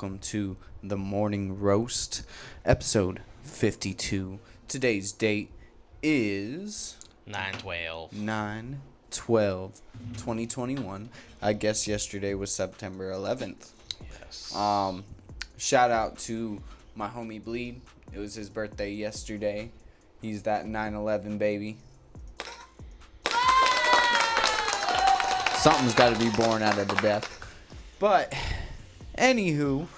welcome to the Morning Roast, episode 52. Today's date is 9/12/2021. I guess yesterday was September 11th. Yes. Shout out to my homie Bleed. It was his birthday yesterday. He's that 9/11 baby. Something's got to be born out of the death. But, anywho,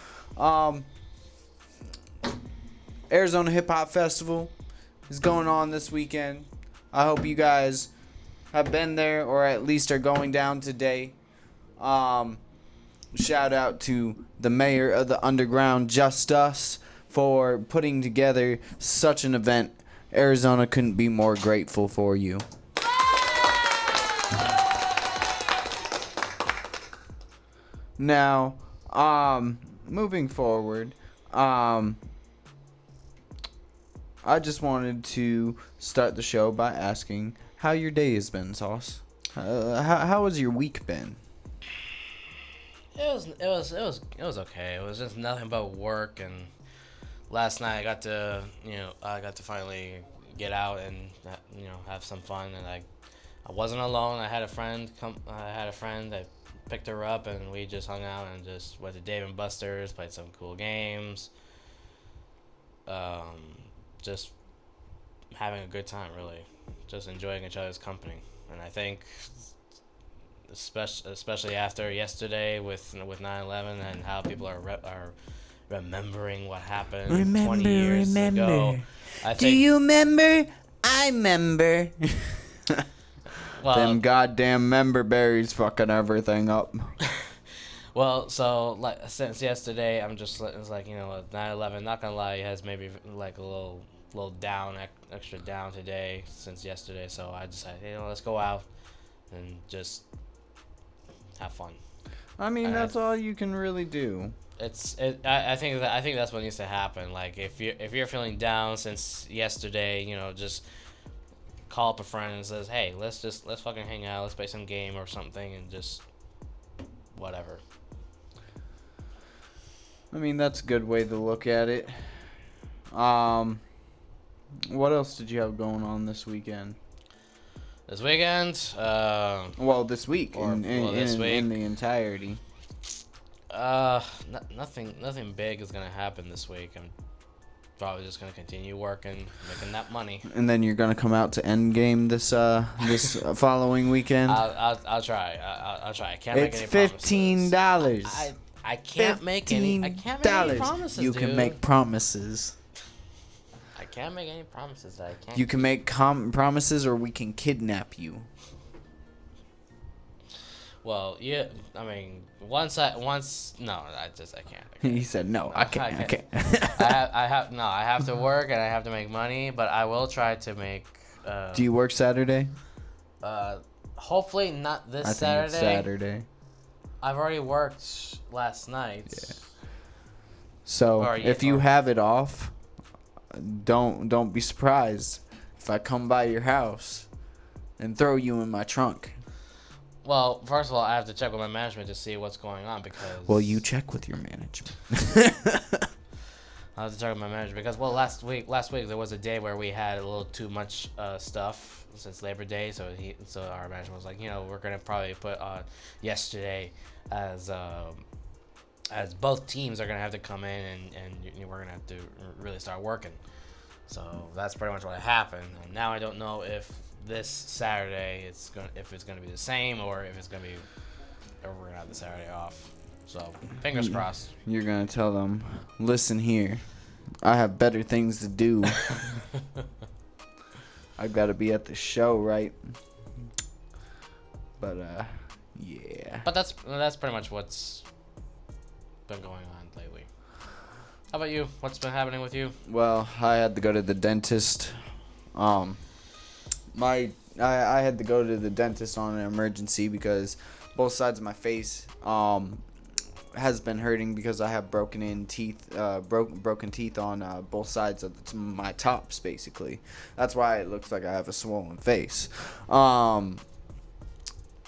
Arizona Hip Hop Festival is going on this weekend. I hope you guys have been there or at least are going down today. Shout out to the mayor of the underground, Just Us, for putting together such an event. Arizona couldn't be more grateful for you. Now, moving forward, I just wanted to start the show by asking how your day has been, Sauce. How has your week been? It was okay. It was just nothing but work, and last night I got to finally get out and have some fun, and I wasn't alone. I had a friend that picked her up, and we just hung out and just went to Dave and Buster's, played some cool games. Just having a good time, really, just enjoying each other's company. And I think, especially after yesterday with 9/11 and how people are remembering what happened 20 years ago. Do you remember? I remember. Well, them goddamn member berries fucking everything up. Well, so since yesterday, I'm just it's 9/11. Not gonna lie, it has maybe like a little down, extra down today since yesterday. So I decided, let's go out and just have fun. I mean, that's all you can really do. I think that's what needs to happen. Like if you're feeling down since yesterday, just call up a friend and says, hey, let's fucking hang out, let's play some game or something, and just whatever. I mean, that's a good way to look at it. What else did you have going on this weekend? This weekend? This week. This week in the entirety. Nothing big is gonna happen this week. I'm probably just gonna continue working, making that money. And then you're gonna come out to Endgame this following weekend. I'll try. I'll try. I can't make any promises. It's $15. I can't make any. I can't make any promises. You can make promises. I can't make any promises. I can't. You can make promises, or we can kidnap you. Well, yeah. I mean, I can't. He said no. I can't. I have to work and I have to make money, but I will try to make. Do you work Saturday? Hopefully not this Saturday. I think it's Saturday. I've already worked last night. Yeah. So if you have it off, don't be surprised if I come by your house and throw you in my trunk. Well, first of all, I have to check with my management to see what's going on because. Well, you check with your management. I have to check with my manager because last week there was a day where we had a little too much stuff since Labor Day, so our manager was like, we're gonna probably put yesterday as both teams are gonna have to come in and we're gonna have to really start working. So that's pretty much what happened. And now I don't know if this Saturday it's gonna be the same or if we're gonna have the Saturday off. So fingers crossed. You're gonna tell them, listen here, I have better things to do. I've got to be at the show, right? But yeah. But that's pretty much what's been going on lately. How about you? What's been happening with you? Well, I had to go to the dentist. I had to go to the dentist on an emergency because both sides of my face has been hurting because I have broken teeth on both sides of my tops, basically. That's why it looks like I have a swollen face. I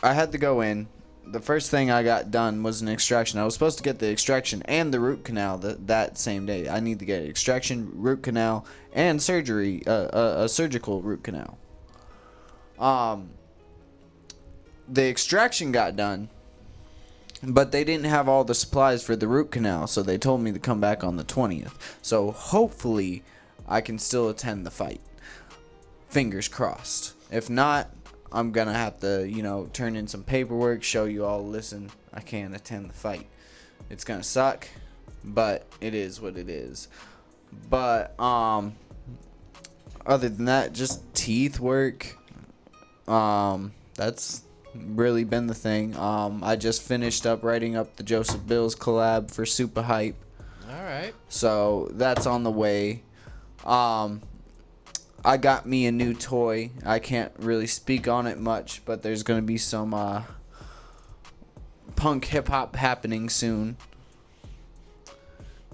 had to go in, the first thing I got done was an extraction. I was supposed to get the extraction and the root canal that same day. I need to get extraction, root canal, and surgery, a surgical root canal. The extraction got done, but they didn't have all the supplies for the root canal, so they told me to come back on the 20th. So hopefully I can still attend the fight. Fingers crossed. If not, I'm gonna have to, turn in some paperwork, show you all, listen, I can't attend the fight. It's gonna suck, but it is what it is. But other than that, just teeth work. That's really been the thing. I just finished up writing up the Joseph Bills collab for Super Hype. All right. So that's on the way. I got me a new toy. I can't really speak on it much, but there's gonna be some punk hip hop happening soon.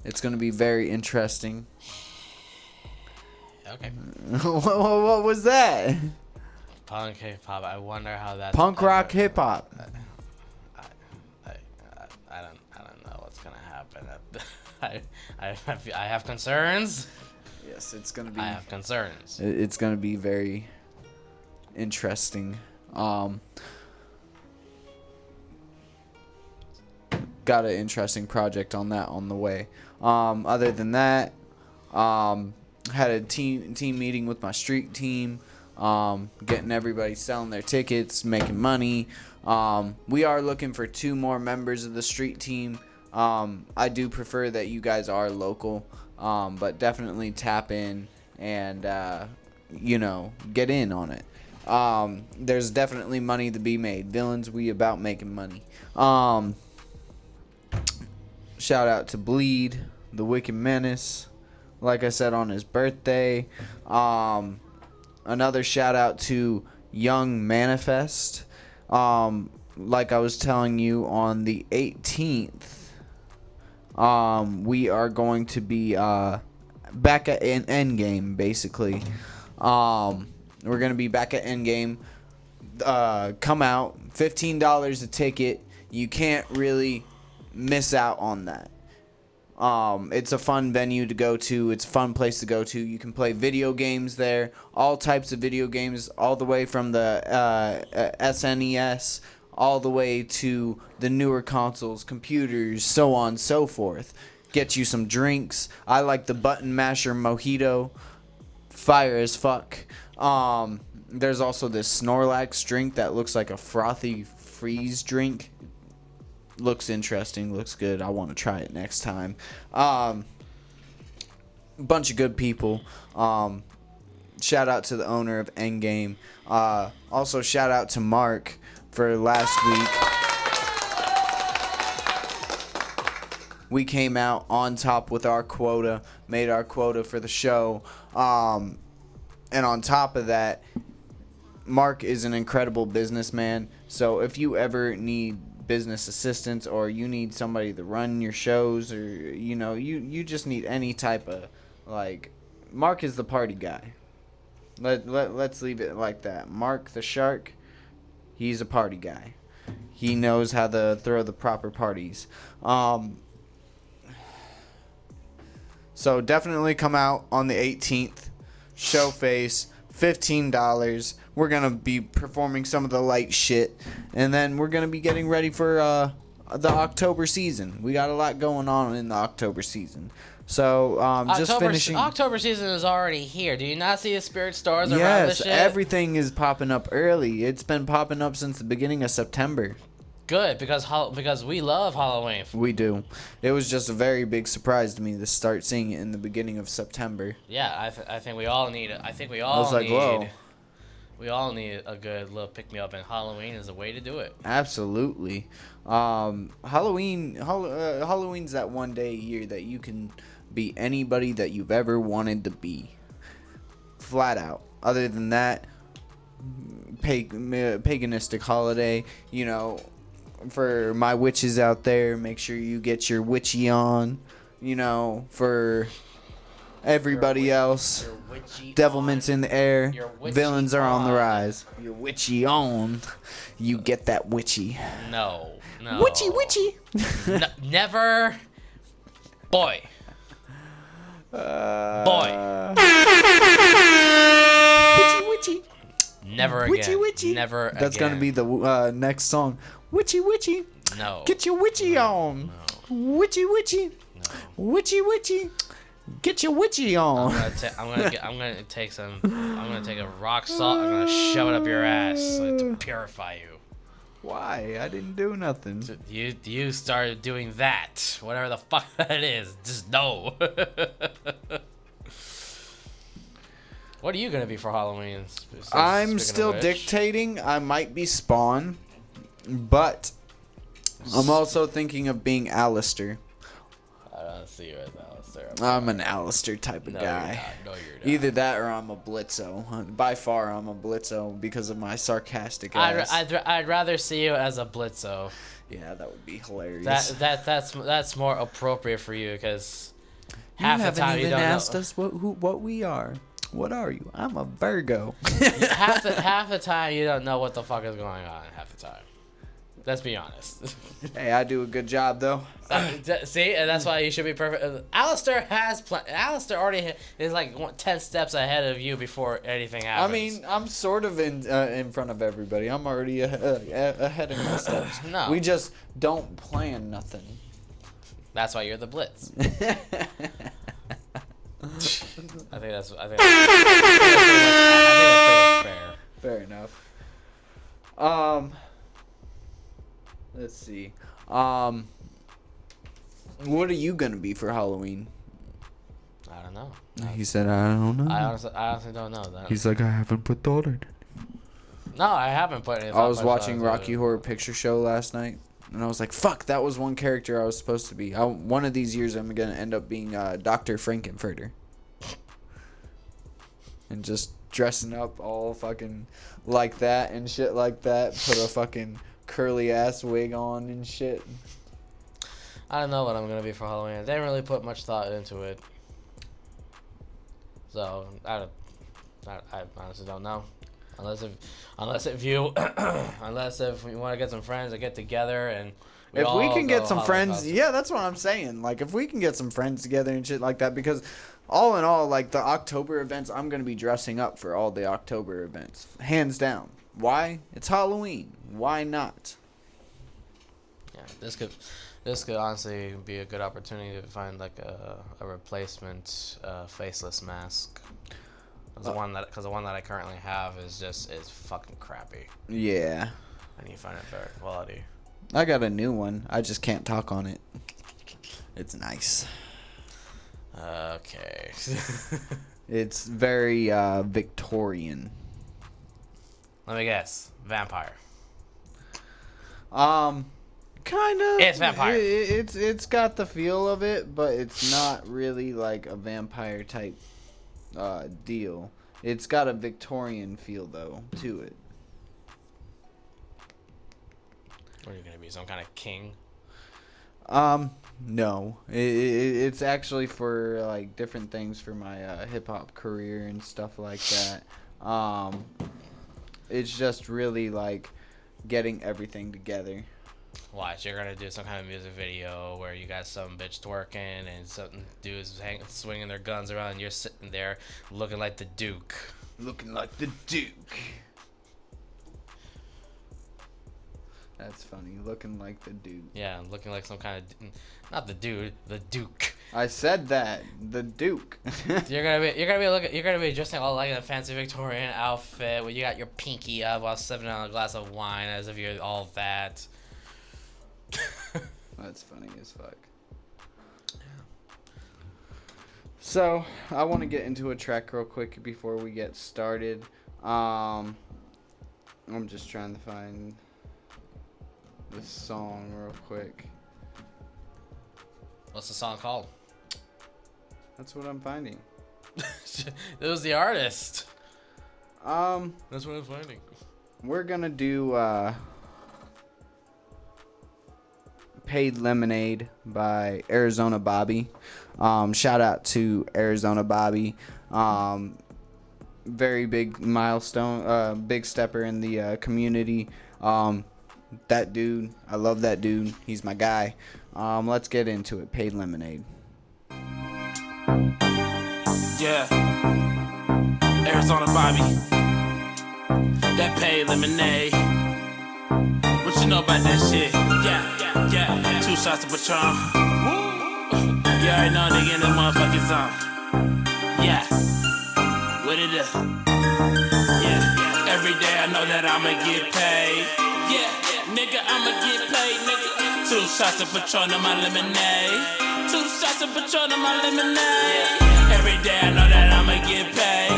It's gonna be very interesting. Okay. What was that? Punk hip hop. I wonder how that's punk rock hip hop. I don't know what's gonna happen. I have concerns. Yes, it's gonna be. I have concerns. It's gonna be very interesting. Got an interesting project on that on the way. Other than that, had a team meeting with my street team. Getting everybody selling their tickets, making money. We are looking for 2 more members of the street team. I do prefer that you guys are local, but definitely tap in and, get in on it. There's definitely money to be made. Villains, we about making money. Shout out to Bleed, the Wicked Menace, like I said, on his birthday. Another shout out to Young Manifest. Like I was telling you, on the 18th, we are going to be back at Endgame, basically. We're going to be back at Endgame. Come out, $15 a ticket. You can't really miss out on that. It's a fun venue to go to. It's a fun place to go to. You can play video games there, all types of video games, all the way from the SNES all the way to the newer consoles, computers, so on and so forth. Get you some drinks. I like the Button Masher Mojito. Fire as fuck. There's also this Snorlax drink that looks like a frothy freeze drink. Looks interesting, looks good. I want to try it next time. Bunch of good people. Shout out to the owner of Endgame. Also shout out to Mark for last week. We came out on top with our quota, made our quota for the show. And on top of that, Mark is an incredible businessman. So if you ever need business assistance, or you need somebody to run your shows, or you just need any type of, Mark is the party guy. Let's leave it like that. Mark the Shark, he's a party guy. He knows how to throw the proper parties. So definitely come out on the 18th. Show face, $15. We're going to be performing some of the light shit. And then we're going to be getting ready for the October season. We got a lot going on in the October season. So just finishing. October season is already here. Do you not see the spirit stars around this shit? Yes, everything is popping up early. It's been popping up since the beginning of September. Good, because we love Halloween. We do. It was just a very big surprise to me to start seeing it in the beginning of September. Yeah, I think we all need it. We all need a good little pick me up, and Halloween is a way to do it. Absolutely. Halloween's that one day a year that you can be anybody that you've ever wanted to be. Flat out. Other than that, paganistic holiday, for my witches out there, make sure you get your witchy on, for Everybody else. You're witchy Devilment's on. in the air. You're witchy Villains are on the on. rise. You're witchy on. You get that witchy. No. Witchy. Never. Boy. Witchy. Never again. Witchy. Never That's again. gonna be the next song. Witchy. No. Get your witchy on. Witchy. No. Witchy. Get your witchy on. I'm gonna take a rock salt. I'm gonna shove it up your ass to purify you. Why? I didn't do nothing. You started doing that. Whatever the fuck that is. Just no. What are you gonna be for Halloween? I'm still dictating. I might be Spawn, but I'm also thinking of being Alistair. I don't see you as Alistair. I'm an Alistair type of guy. No, you're not. Either that or I'm a Blitzo. By far, I'm a Blitzo because of my sarcastic ass. I'd rather see you as a Blitzo. Yeah, that would be hilarious. That's more appropriate for you because you half the haven't time even you don't asked know. us what we are. What are you? I'm a Virgo. half the time you don't know what the fuck is going on. Half the time. Let's be honest. Hey, I do a good job though. See, and that's why you should be perfect. Alistair already is like 10 steps ahead of you before anything happens. I mean, I'm sort of in front of everybody. I'm already ahead of my steps. No. We just don't plan nothing. That's why you're the Blitz. I think that's pretty much fair. Fair enough. Let's see. What are you gonna be for Halloween? I don't know. He said, I don't know. I honestly don't know. He's like, I haven't put thought in it. No, I haven't put any. I was watching Rocky Horror Picture Show last night, and I was like, fuck, that was one character I was supposed to be. One of these years, I'm gonna end up being Dr. Frankenfurter. And just dressing up all fucking like that and shit like that. Put a fucking curly ass wig on and shit. I don't know what I'm gonna be for Halloween. I didn't really put much thought into it, so I honestly don't know. Unless if you want to get some friends to get together and if we can get some friends, costumes. yeah, that's what I'm saying. Like if we can get some friends together and shit like that, because all in all, like the October events, I'm gonna be dressing up for all the October events, hands down. Why? It's Halloween. Why not? Yeah, this could honestly be a good opportunity to find like a replacement faceless mask. The one that I currently have is fucking crappy. Yeah. I need to find a better quality. I got a new one. I just can't talk on it. It's nice. Okay. It's very Victorian. Let me guess. Vampire. Kind of. It's vampire. It's got the feel of it, but it's not really like a vampire type deal. It's got a Victorian feel though to it. What are you gonna be? Some kind of king? No. It's actually for like different things for my hip hop career and stuff like that. It's just really like getting everything together. Watch, you're gonna do some kind of music video where you got some bitch twerking and some dudes swinging their guns around, and you're sitting there looking like the Duke. Looking like the Duke. That's funny. Looking like the Duke. Yeah, looking like some kind of not the dude, the Duke. I said that, the Duke. You're gonna be dressing all like in a fancy Victorian outfit where you got your pinky up while sipping on a glass of wine as if you're all that. That's funny as fuck. So, I want to get into a track real quick before we get started. I'm just trying to find this song real quick. What's the song called? That's what I'm finding. It was the artist. That's what I'm finding. We're gonna do Paid Lemonade by Arizona Bobby. Shout out to Arizona Bobby. Very big milestone, big stepper in the community. That dude, I love that dude. He's my guy. Let's get into it. Paid Lemonade. Yeah, Arizona Bobby, that Paid Lemonade. What you know about that shit? Yeah. 2 shots of Patron. You already know nigga in the motherfucking zone. Yeah, what it is? Yeah, every day I know that I'ma get paid. Yeah, nigga, I'ma get paid, nigga. 2 shots of Patron in my lemonade. 2 shots of Patron in my lemonade. Every day I know that I'ma get paid.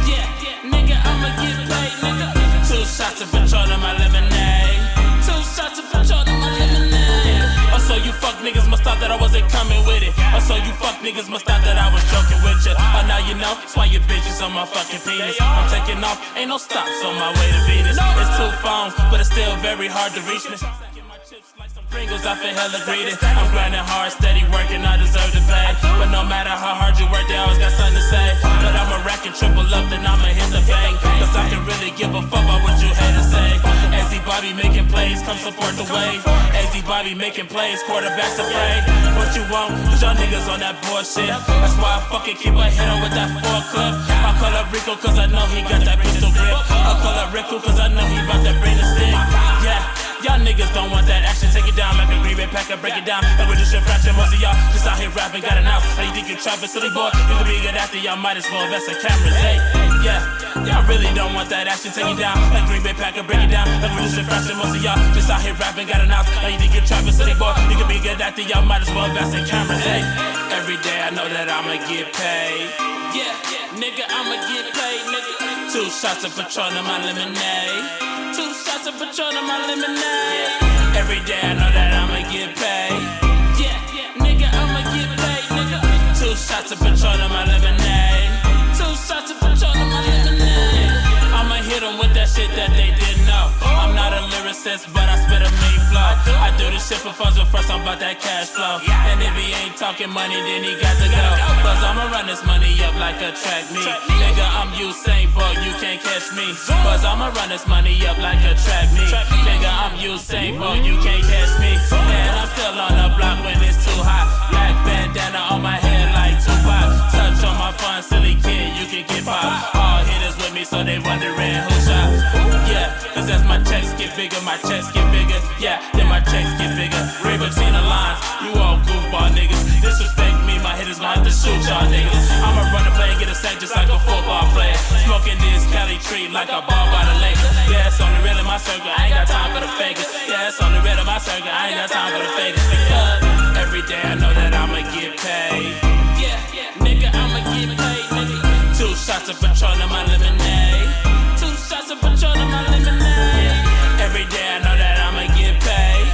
Yeah, nigga, I'ma get paid, nigga. 2 shots of Patron in my lemonade. 2 shots of Patron in my lemonade. Oh, so you fuck niggas must thought that I wasn't coming with it. Oh, so you fuck niggas must thought that I was joking with ya. Oh, now you know, that's why your bitches on my fucking penis. I'm taking off, ain't no stops on my way to Venus. It's 2 phones, but it's still very hard to reach me. Pringles, I feel hella greedy. I'm grinding hard, steady working, I deserve to pay. But no matter how hard you work, they always got something to say. But I'ma rack and triple up, then I'ma hit the bank. Cause I can really give a fuck about what you had to say. AZ Bobby making plays, come support the wave. AZ Bobby making plays, quarterbacks afraid. What you want, cause y'all niggas on that bullshit. That's why I fucking keep a hit on with that 4 clip. I call up Rico cause I know he got that pistol grip. I call up Rico cause I know he bout to bring the stick. Yeah. Y'all niggas don't want that action, take it down like a green bay packer, break it down. Like with this shit fraction, most of y'all just out here rapping, got an ounce. How you think you're trapping, silly boy? You can be good after, y'all might as well invest in cameras, hey. Yeah, y'all really don't want that action, take it down like green bay packer, break it down. Like with this shit fraction, most of y'all just out here rapping, got an ounce. How you think you're trapping, silly boy? You can be good after, y'all might as well invest in cameras, hey. Every day I know that I'ma get paid. Yeah, nigga, I'ma get paid, nigga. 2 shots of Patron in my lemonade. 2 shots of Patron in my lemonade. Every day I know that I'ma get paid. Yeah, nigga, I'ma get paid, nigga. 2 shots of Patron in my lemonade. 2 shots of Patron in my lemonade. I'ma hit them with that shit that they didn't know. I'm not a lyricist, but I spit a mean flow. I do this shit for fun, but first I'm about that cash flow. And if he ain't talking money, then he got to go. Cause I'ma run this money up like a track meet. Nigga, I'm Usain Bolt, you can't catch me. Cause I'ma run this money up like a track meet. Nigga, I'm Usain Bolt, you can't catch me. And I'm still on the block when it's too hot. Black bandana on my head like Tupac. Touch on my fun, silly kid, you can get pop. All hitters with me, so they wondering who shot. Yeah, cause as my checks get bigger, my checks get bigger. Yeah, then my checks get bigger. Read between the lines, you all goofball niggas. Disrespect me, my hitters gon' have to shoot y'all niggas. I'ma run a play and get a sack just like a football player. Smoking this Cali tree like a ball by the lake. Yeah, it's on the real in my circle, I ain't got time for the fakers. Yeah, it's on the real in my circle, I ain't got time for the fakers. Because every day I know that I'ma get paid. Yeah, nigga, I'ma get paid, nigga. 2 shots of Patron in my lemonade. 2 shots of Patron in my lemonade. Every day I know that I'ma get paid.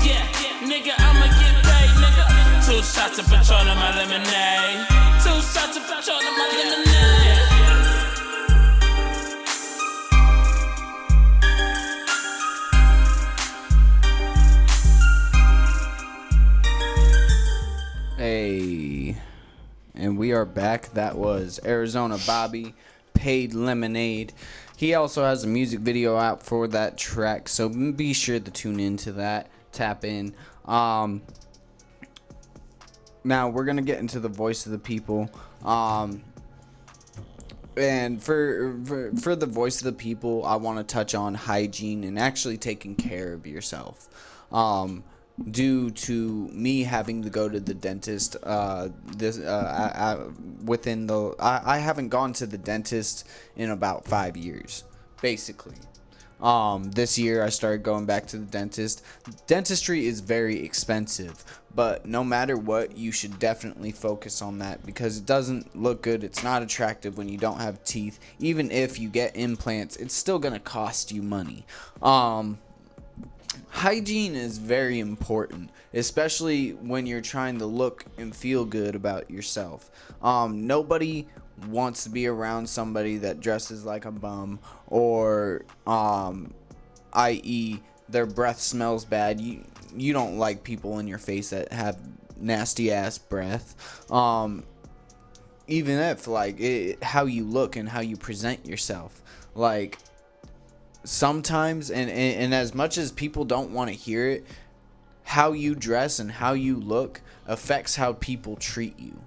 Yeah, nigga, I'ma get paid, nigga. 2 shots of Patron in my lemonade. 2 shots of Patron in my lemonade. Hey, and we are back. That was Arizona Bobby, Paid Lemonade. He also has a music video out for that track, so be sure to tune into that, tap in. Now we're gonna get into the voice of the people. And for the voice of the people, I want to touch on hygiene and actually taking care of yourself. Due to me having to go to the dentist, I haven't gone to the dentist in about 5 years, basically. This year I started going back to the dentist. Dentistry is very expensive, but no matter what, you should definitely focus on that because it doesn't look good. It's not attractive when you don't have teeth. Even if you get implants, it's still gonna cost you money. Hygiene is very important, especially when you're trying to look and feel good about yourself. Nobody wants to be around somebody that dresses like a bum or i.e. their breath smells bad. You don't like people in your face that have nasty ass breath. Even if how you look and how you present yourself, like sometimes, and as much as people don't want to hear it, how you dress and how you look affects how people treat you.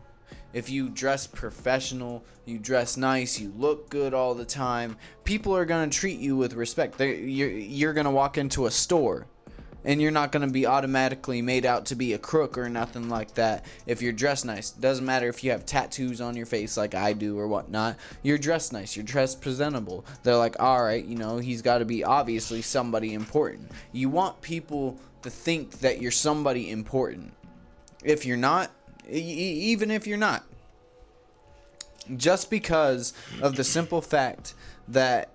If you dress professional, you dress nice, you look good all the time, people are going to treat you with respect. You're going to walk into a store and you're not going to be automatically made out to be a crook or nothing like that if you're dressed nice. Doesn't matter if you have tattoos on your face like I do or whatnot. You're dressed nice. You're dressed presentable. They're like, all right, he's got to be obviously somebody important. You want people to think that you're somebody important. If you're not, even if you're not, just because of the simple fact that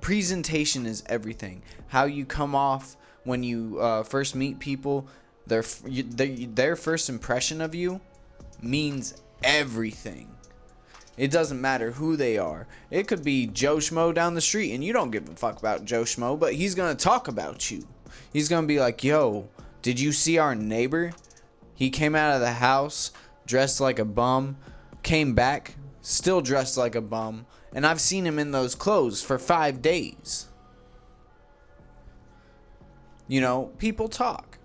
presentation is everything. How you come off when you first meet people, their first impression of you means everything. It doesn't matter who they are. It could be Joe Schmo down the street and you don't give a fuck about Joe Schmo, but he's going to talk about you. He's going to be like, yo, did you see our neighbor? He came out of the house dressed like a bum, came back still dressed like a bum, and I've seen him in those clothes for 5 days. People talk.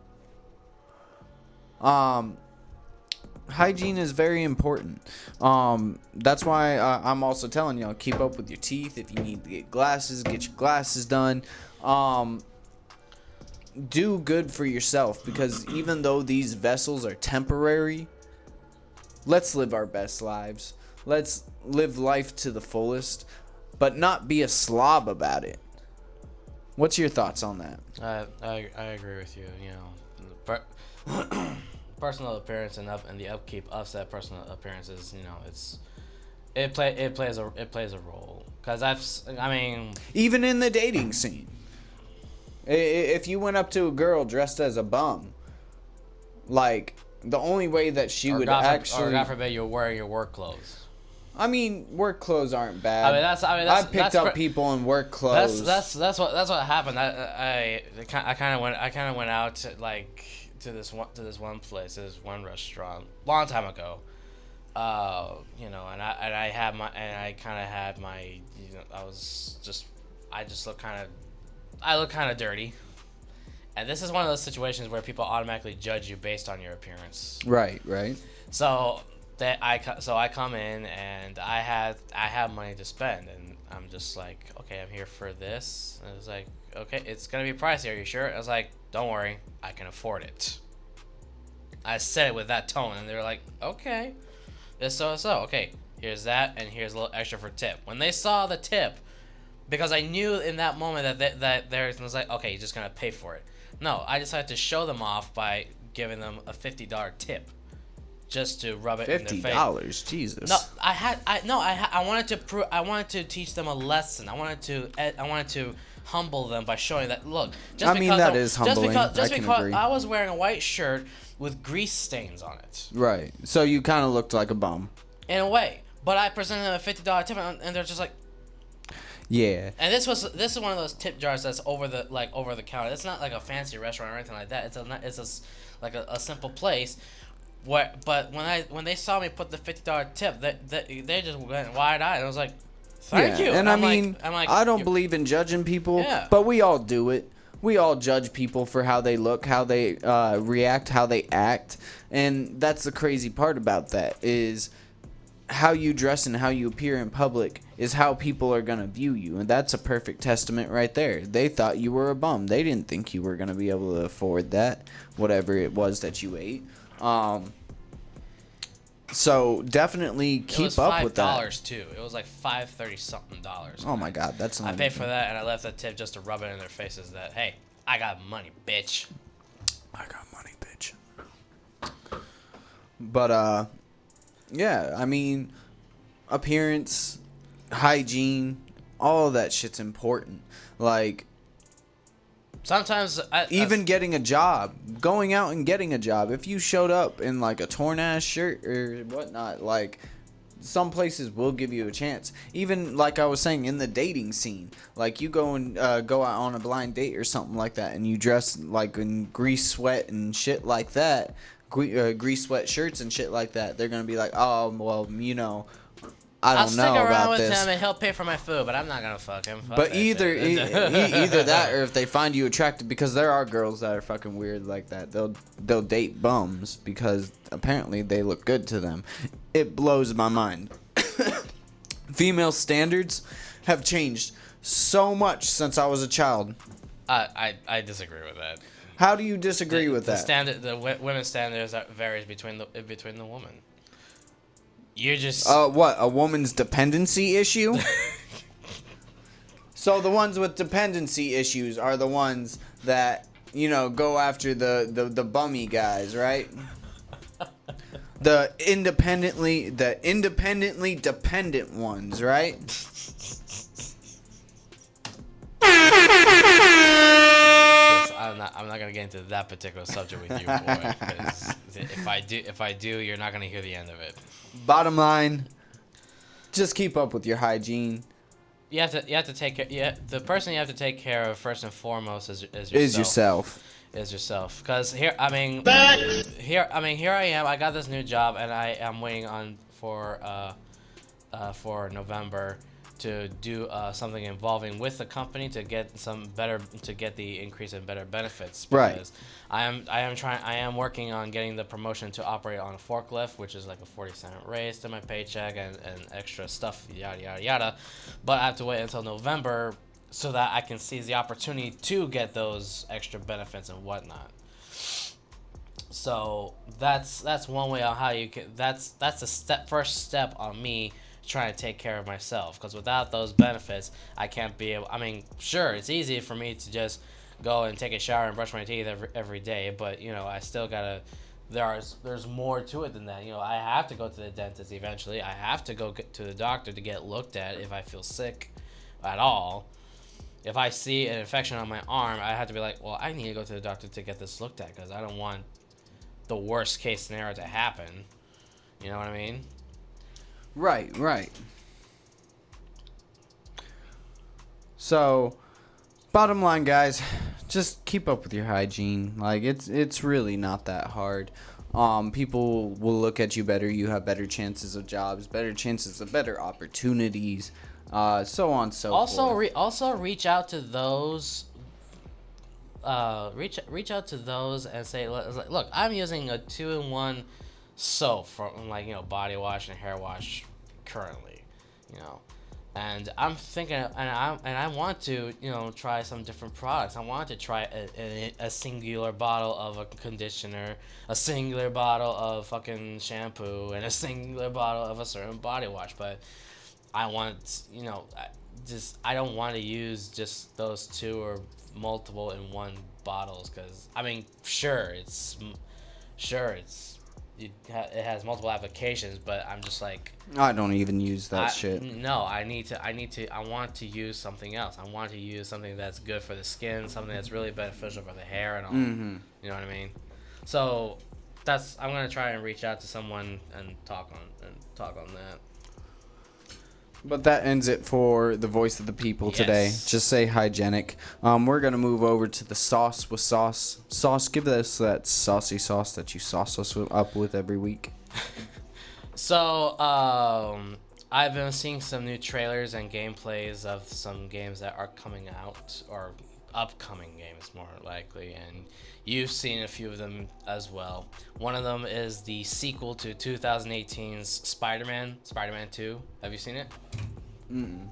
Hygiene is very important. That's why I'm also telling y'all, keep up with your teeth. If you need to get glasses, get your glasses done. Do good for yourself, because even though these vessels are temporary, let's live our best lives. Let's live life to the fullest, but not be a slob about it. What's your thoughts on that? I agree with you. Personal appearance and the upkeep of that personal appearance is, it plays a role. Because even in the dating scene, if you went up to a girl dressed as a bum, like the only way that she would actually, or God forbid, you're wearing your work clothes. Work clothes aren't bad. I've picked up people in work clothes. That's what happened. I kind of went out to this one place, this one restaurant, long time ago. I look kind of dirty. And this is one of those situations where people automatically judge you based on your appearance. Right. So I come in and I have money to spend, and I'm just like, okay, I'm here for this. And it's like, okay, it's gonna be pricey. Are you sure? I was like, don't worry, I can afford it. I said it with that tone, and they were like, okay, this so. Okay, here's that, and here's a little extra for tip. When they saw the tip, because I knew in that moment that there was like, okay, you're just gonna pay for it. No, I decided to show them off by giving them a $50 tip, just to rub it in their face. $50, Jesus. No, I wanted to teach them a lesson. I wanted to humble them by showing that, look. That is humbling. Just I can because agree. I was wearing a white shirt with grease stains on it. Right. So you kind of looked like a bum. In a way, but I presented them a $50 tip, and they're just like. Yeah. And this is one of those tip jars that's over the counter. It's not like a fancy restaurant or anything like that. It's a simple place. But when they saw me put the $50 tip, they just went wide eyed. I was like, thank you. And I don't believe in judging people, but we all do it. We all judge people for how they look, how they react, how they act, and that's the crazy part about that is how you dress and how you appear in public is how people are going to view you. And that's a perfect testament right there. They thought you were a bum. They didn't think you were going to be able to afford that, whatever it was that you ate. So definitely keep up with that. It was $5 too. It was like $5.30 something. Oh my God, that's I paid for that, and I left that tip just to rub it in their faces that, hey, I got money, bitch. I got money, bitch. But yeah, appearance, hygiene, all of that shit's important. Like, sometimes even getting a job, going out and getting a job. If you showed up in like a torn ass shirt or whatnot, like some places will give you a chance. Even like I was saying in the dating scene, like you go out on a blind date or something like that, and you dress like in grease, sweat, and shit like that. grease sweat shirts and shit like that. They're gonna be like, oh well, I I'll don't stick know around about with this. him and he'll pay for my food, but I'm not gonna fuck him. Fuck But that either shit. either that, or if they find you attractive, because there are girls that are fucking weird like that. They'll date bums because apparently they look good to them. It blows my mind. Female standards have changed so much since I was a child. I disagree with that. How do you disagree with that? The women's standards varies between the woman. You just What, a woman's dependency issue? So the ones with dependency issues are the ones that, go after the bummy guys, right? The independently dependent ones, right? I'm not gonna get into that particular subject with you, boy. 'Cause if I do, you're not gonna hear the end of it. Bottom line, just keep up with your hygiene. You have to take care. Yeah, the person you have to take care of first and foremost is yourself. Is yourself. Because here I am. I got this new job and I am waiting on for November to do something involving with the company to get the increase in better benefits. Because Right. I am working on getting the promotion to operate on a forklift, which is like a 40-cent raise to my paycheck and extra stuff, yada yada yada. But I have to wait until November so that I can seize the opportunity to get those extra benefits and whatnot. So that's one way on how you can. That's the first step on me trying to take care of myself, because without those benefits I can't be able. I mean, sure, it's easy for me to just go and take a shower and brush my teeth every day, but I still gotta. There's more to it than that. I have to go to the dentist eventually. I have to go to the doctor to get looked at if I feel sick at all. If I see an infection on my arm, I have to be like, well, I need to go to the doctor to get this looked at, because I don't want the worst case scenario to happen. You know what I mean? Right. So, bottom line, guys, just keep up with your hygiene. Like, it's really not that hard. People will look at you better. You have better chances of jobs, better chances of better opportunities, so on and so forth. Also reach out to those. Reach out to those and say, look, I'm using a 2-in-1 soap from body wash and hair wash currently, and I'm thinking, and I want to try some different products. I want to try a singular bottle of a conditioner, a singular bottle of fucking shampoo, and a singular bottle of a certain body wash. But I want I don't want to use just those two or multiple in one bottles, because it has multiple applications, but I'm just like, I don't even use that shit. No, I want to use something else. I want to use something that's good for the skin, something that's really beneficial for the hair and all. Mm-hmm. You know what I mean? So I'm gonna try and reach out to someone and talk on that. But that ends it for the voice of the people today. Yes. Just say hygienic. We're going to move over to the sauce with sauce. Sauce, give us that saucy sauce that you sauce us up with every week. So, I've been seeing some new trailers and gameplays of some games that are coming out, or upcoming games more likely, and you've seen a few of them as well. One of them is the sequel to 2018's Spider-Man 2. Have you seen it? Mm-mm.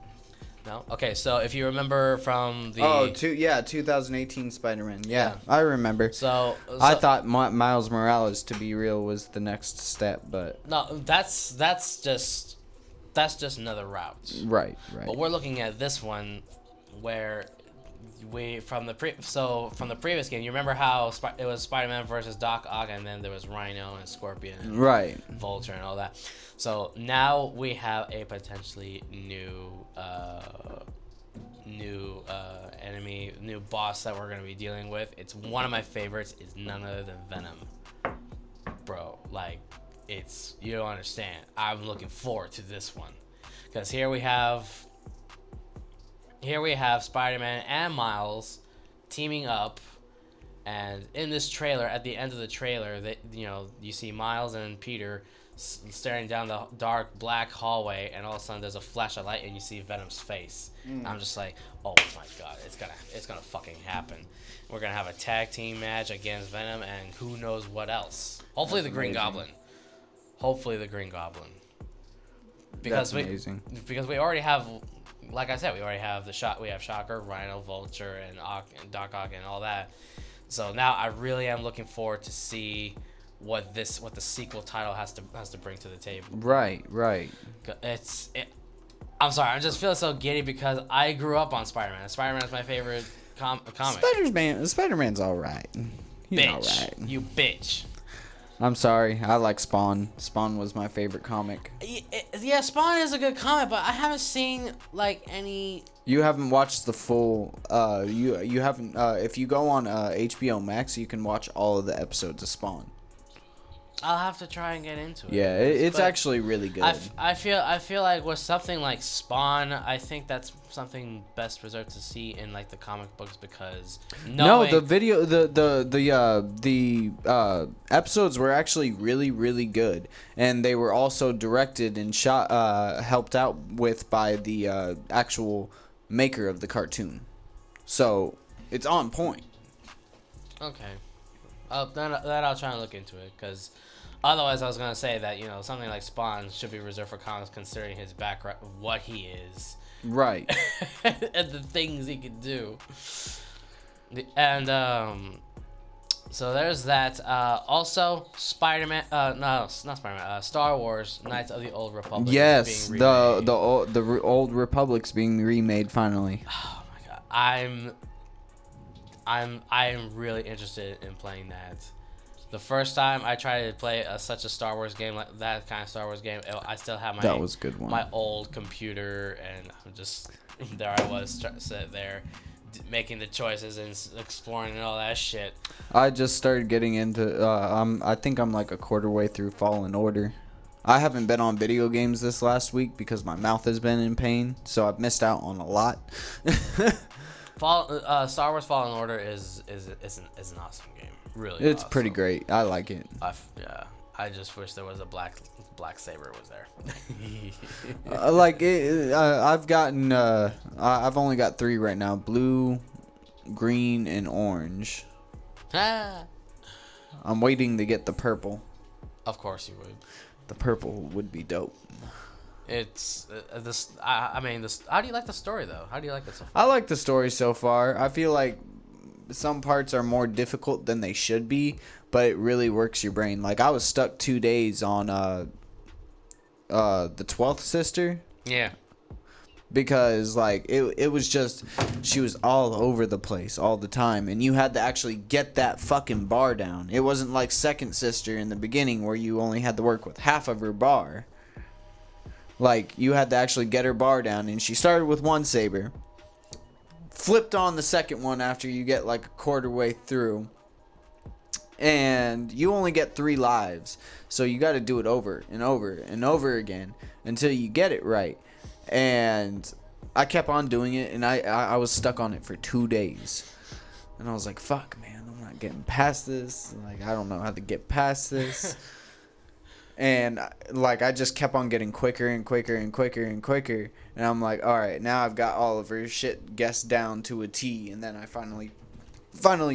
No? Okay, so if you remember from the... 2018 Spider-Man. Yeah, I remember. So I thought Miles Morales, to be real, was the next step, but... No, that's just another route. Right. But we're looking at this one where... from the previous game, you remember how it was Spider-Man versus Doc Ock, and then there was Rhino and Scorpion and Vulture and all that. So now we have a potentially new enemy, new boss that we're gonna be dealing with. It's one of my favorites. It's none other than Venom, bro. Like, you don't understand. I'm looking forward to this one, because here we have Spider-Man and Miles teaming up And in this trailer, at the end of the trailer, you see Miles and Peter staring down the dark black hallway, and all of a sudden there's a flash of light, and you see Venom's face. I'm just like, oh my god, it's gonna fucking happen. We're gonna have a tag team match against Venom, and who knows what else. Hopefully the Green Goblin. Hopefully the Green Goblin. Because we already have, like I said, we already have we have Shocker, Rhino, Vulture, and Doc Ock, and all that. So now I really am looking forward to see what the sequel title has to bring to the table. Right. I'm sorry, I'm just feeling so giddy because I grew up on Spider-Man. Spider-Man is my favorite comic. Spider-Man's all right. He's all right. You bitch. I'm sorry. I like Spawn. Spawn was my favorite comic. Yeah, Spawn is a good comic, but I haven't seen like any. You haven't watched the full. You haven't. If you go on HBO Max, you can watch all of the episodes of Spawn. I'll have to try and get into it. Yeah, it's actually really good. I feel like with something like Spawn, I think that's something best reserved to see in like the comic books because the video the episodes were actually really good, and they were also directed and shot helped out with by the actual maker of the cartoon, so it's on point. Okay. Then I'll try and look into it because otherwise I was gonna say that something like Spawn should be reserved for comics considering his background, what he is, right, and the things he can do. And so there's that. Also, Spider-Man. No, not Spider-Man. Star Wars: Knights of the Old Republic. Yes, the Old Republic's being remade finally. Oh my god, I'm really interested in playing that. The first time I tried to play such a Star Wars game, like that kind of Star Wars game, I still have that was a good one. My old computer, and I'm just there. I was sitting there making the choices and exploring and all that shit. I just started getting into. I think I'm like a quarter way through Fallen Order. I haven't been on video games this last week because my mouth has been in pain, so I've missed out on a lot. Star Wars Fallen Order is an awesome game. Really, it's awesome. Pretty great. I like it. Yeah, I just wish there was a black saber was there. I've gotten. I've only got 3 right now: blue, green, and orange. I'm waiting to get the purple. Of course you would. The purple would be dope. It's this. I mean, this. How do you like the story though? How do you like it so far? I like the story so far. I feel like some parts are more difficult than they should be, but it really works your brain. Like I was stuck 2 days on the 12th sister. Yeah. Because like it was just she was all over the place all the time, and you had to actually get that fucking bar down. It wasn't like second sister in the beginning where you only had to work with half of her bar. Like you had to actually get her bar down, and she started with one saber, flipped on the second one after you get like a quarter way through, and you only get 3 lives, so you got to do it over and over and over again until you get it right. And I kept on doing it, and I was stuck on it for 2 days, and I was like, fuck man, I'm not getting past this. Like I don't know how to get past this. And like I just kept on getting quicker and quicker and quicker and quicker, and I'm like, all right, now I've got all of her shit guessed down to a T, and then I finally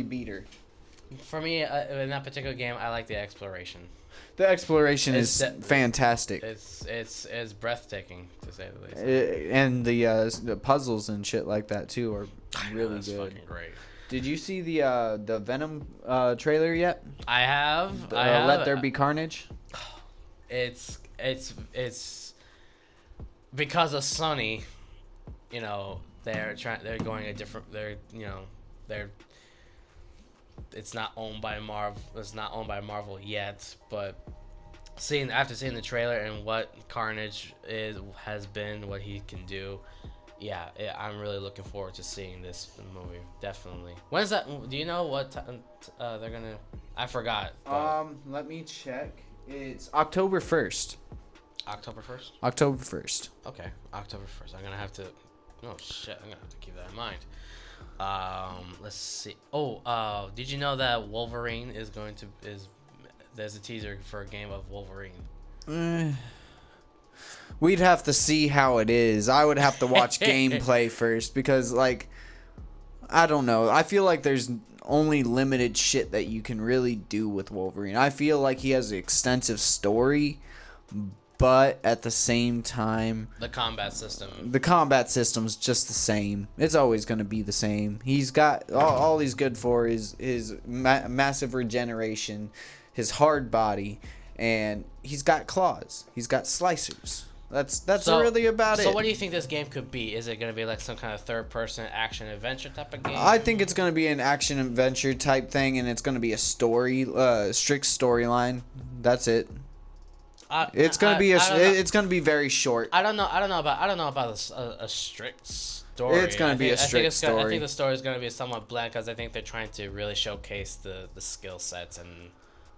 beat her. For me, in that particular game, I like the exploration. The exploration is fantastic. It's breathtaking, to say the least. And the puzzles and shit like that too are really good. Fucking great. Did you see the Venom trailer yet? I have. Let There Be Carnage. It's because of Sony, they're going a different. It's not owned by Marvel. It's not owned by Marvel yet, but after seeing the trailer and what Carnage has been, what he can do, yeah, I'm really looking forward to seeing this movie. Definitely. When's that? Do you know what they're gonna? I forgot. Let me check. It's October 1st. October 1st? October 1st. Okay, October 1st. I'm gonna have to Oh shit! I'm gonna have to keep that in mind. Let's see. Oh, did you know that Wolverine is there's a teaser for a game of Wolverine? We'd have to see how it is. I would have to watch gameplay first because, like, I don't know. I feel like there's only limited shit that you can really do with Wolverine. I feel like he has an extensive story, but at the same time, The combat system's just the same. It's always going to be the same. He's got all he's good for is his massive regeneration, his hard body, and he's got claws. He's got slicers. That's really about it. So what do you think this game could be? Is it going to be like some kind of third-person action-adventure type of game? I think it's going to be an action-adventure type thing, and it's going to be a strict storyline. That's it. It's going to be very short. I don't know about a strict story. It's going to be a strict story. I think the story is going to be somewhat bland because I think they're trying to really showcase the skill sets and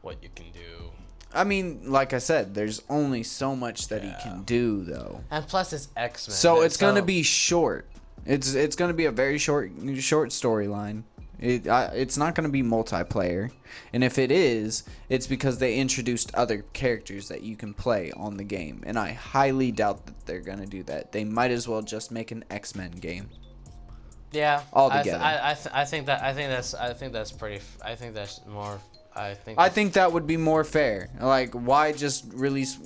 what you can do. I mean, like I said, there's only so much that he can do, though. And plus, it's X-Men. So it's going to be short. It's going to be a very short storyline. It's not going to be multiplayer. And if it is, it's because they introduced other characters that you can play on the game. And I highly doubt that they're going to do that. They might as well just make an X-Men game. Yeah. Altogether. I think that would be more fair. Like, why just release?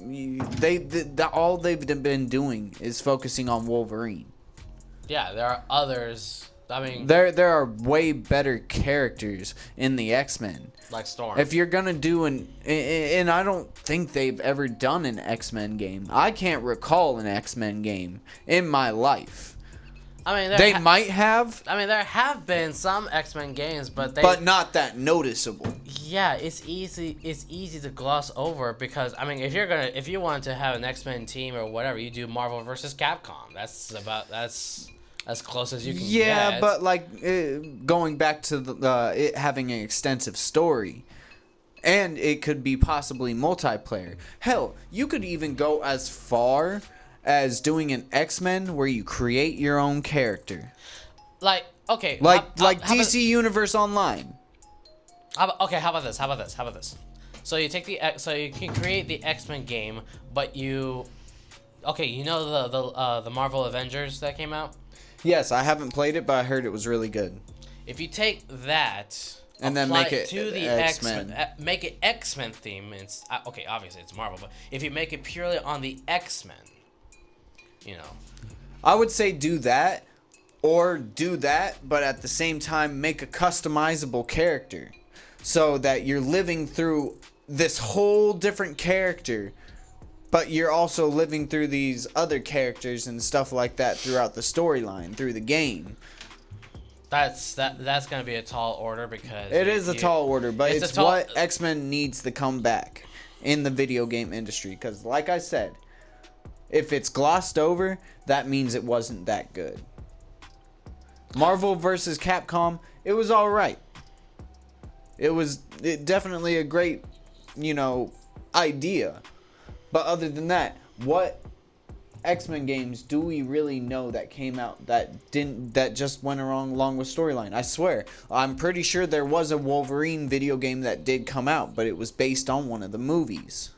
All they've been doing is focusing on Wolverine. Yeah, there are others. I mean, there are way better characters in the X-Men. Like Storm. If you're gonna do and I don't think they've ever done an X-Men game. I can't recall an X-Men game in my life. I mean, they might have. I mean, there have been some X-Men games, but not that noticeable. Yeah, it's easy to gloss over because I mean, if you want to have an X-Men team or whatever, you do Marvel versus Capcom. That's as close as you can get. Yeah, but like going back to it having an extensive story. And it could be possibly multiplayer. Hell, you could even go as far as doing an X-Men where you create your own character. Like, okay. Like DC Universe Online. How about this? So you take so you can create the X-Men game, but you know the Marvel Avengers that came out? Yes, I haven't played it, but I heard it was really good. If you take that and then make it to the X-Men, make it X-Men theme. It's okay. Obviously, it's Marvel, but if you make it purely on the X-Men, you know, I would say do that, or do that, but at the same time make a customizable character, so that you're living through this whole different character, but you're also living through these other characters and stuff like that throughout the storyline, through the game. That's gonna be a tall order because it is a tall order, but it's what X-Men needs to come back in the video game industry. Because, like I said, if it's glossed over, that means it wasn't that good. Marvel versus Capcom, it was all right. It definitely a great, idea. But other than that, what X-Men games do we really know that came out that just went along with storyline? I swear, I'm pretty sure there was a Wolverine video game that did come out, but it was based on one of the movies.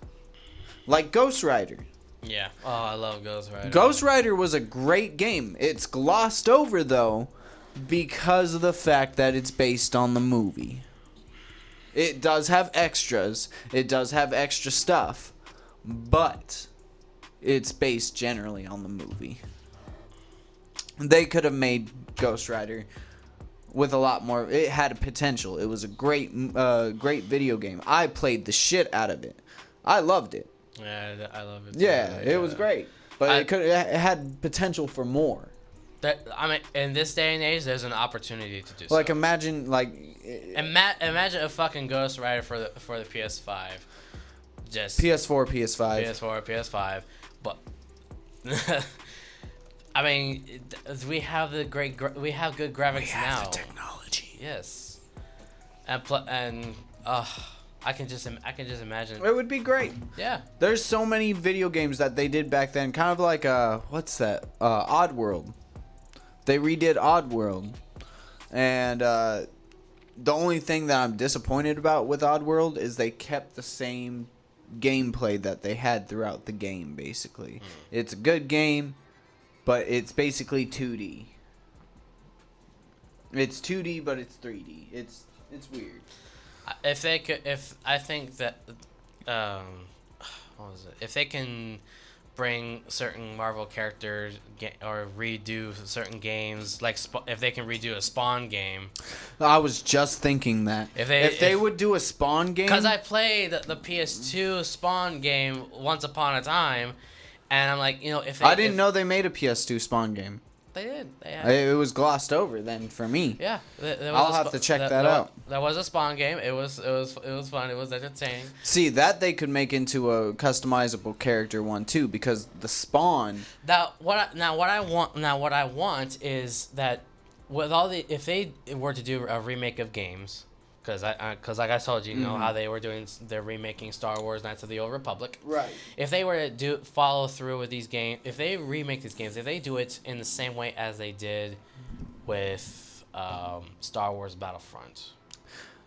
Like Ghost Rider. Yeah. Oh, I love Ghost Rider. Ghost Rider was a great game. It's glossed over, though, because of the fact that it's based on the movie. It does have extras. It does have extra stuff. But it's based generally on the movie. They could have made Ghost Rider with a lot more. It had a potential. It was a great video game. I played the shit out of it. I loved it. Yeah, I love it. Yeah, it was great. But it had potential for more. In this day and age, there's an opportunity to do. Like, so. imagine a fucking Ghost Rider for the PS5. Just PS4, PS5. But I mean, we have good graphics now. We have the technology. Yes, I can just imagine. It would be great. Yeah. There's so many video games that they did back then, kind of like what's that? Oddworld. They redid Oddworld, and the only thing that I'm disappointed about with Oddworld is they kept the same gameplay that they had throughout the game. Basically, it's a good game, but it's basically 2D. It's 2D, but it's 3D. It's weird. I think that, what was it? If they can bring certain Marvel characters or redo certain games, like if they can redo a Spawn game. I was just thinking that if they would do a Spawn game, because I played the PS2 Spawn game once upon a time, and I'm like, if I didn't know they made a PS2 Spawn game. They did. It was glossed over then for me. Yeah, I'll have to check that out. That was a Spawn game. It was fun. It was entertaining. See, that they could make into a customizable character one too, because the Spawn. What I want is that with all if they were to do a remake of games, because like I told you, how they were doing, they're remaking Star Wars Knights of the Old Republic. Right. If they were to follow through with these games, if they remake these games, if they do it in the same way as they did with Star Wars Battlefront.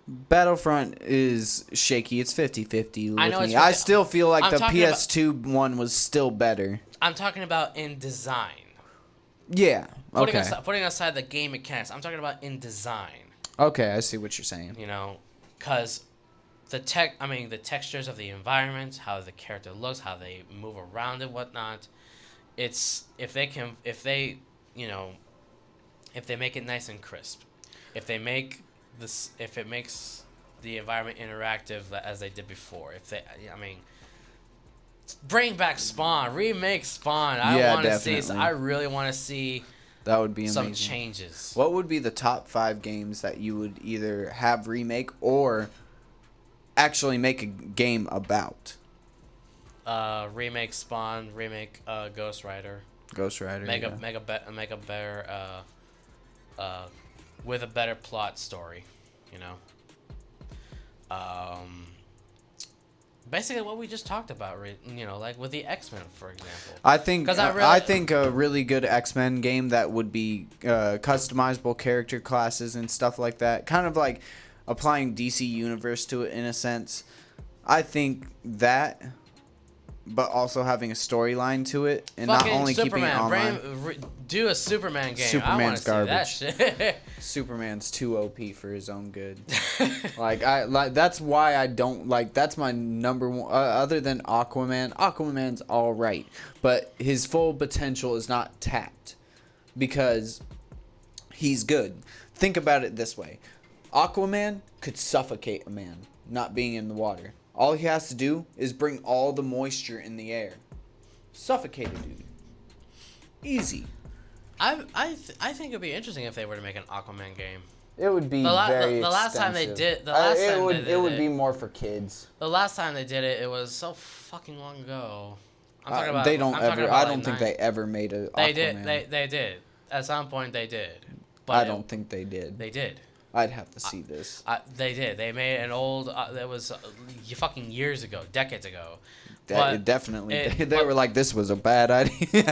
Battlefront is shaky. It's 50-50 with I know me. it's I still feel like I'm the talking PS2 one was still better. I'm talking about in design. Yeah. Okay. Putting aside the game mechanics, I'm talking about in design. Okay, I see what you're saying. Because the textures of the environment, how the character looks, how they move around and whatnot. It's if they make it nice and crisp, if it makes the environment interactive as they did before, bring back Spawn, remake Spawn. I really want to see. That would be amazing. Some changes. What would be the top 5 games that you would either have remake or actually make a game about? Remake Spawn, remake Ghost Rider. Ghost Rider. Make a better with a better plot story, Basically, what we just talked about, like with the X-Men, for example. I think a really good X-Men game that would be customizable character classes and stuff like that, kind of like applying DC Universe to it in a sense. I think that, but also having a storyline to it and Fucking not only Superman, keeping it online. Do a Superman game. Superman's garbage. See that shit. Superman's too OP for his own good. That's why I don't like. That's my number one. Other than Aquaman, Aquaman's all right, but his full potential is not tapped because he's good. Think about it this way: Aquaman could suffocate a man not being in the water. All he has to do is bring all the moisture in the air. Suffocate a dude. Easy. I think it'd be interesting if they were to make an Aquaman game. It would be the last time they did it would be more for kids. The last time they did it was so fucking long ago. I'm talking about. I don't think they ever made a. They Aquaman. did. They did. At some point they did. But I don't think they did. They did. I'd have to see this. They did. They made an old. That was fucking years ago, decades ago. They were like, this was a bad idea.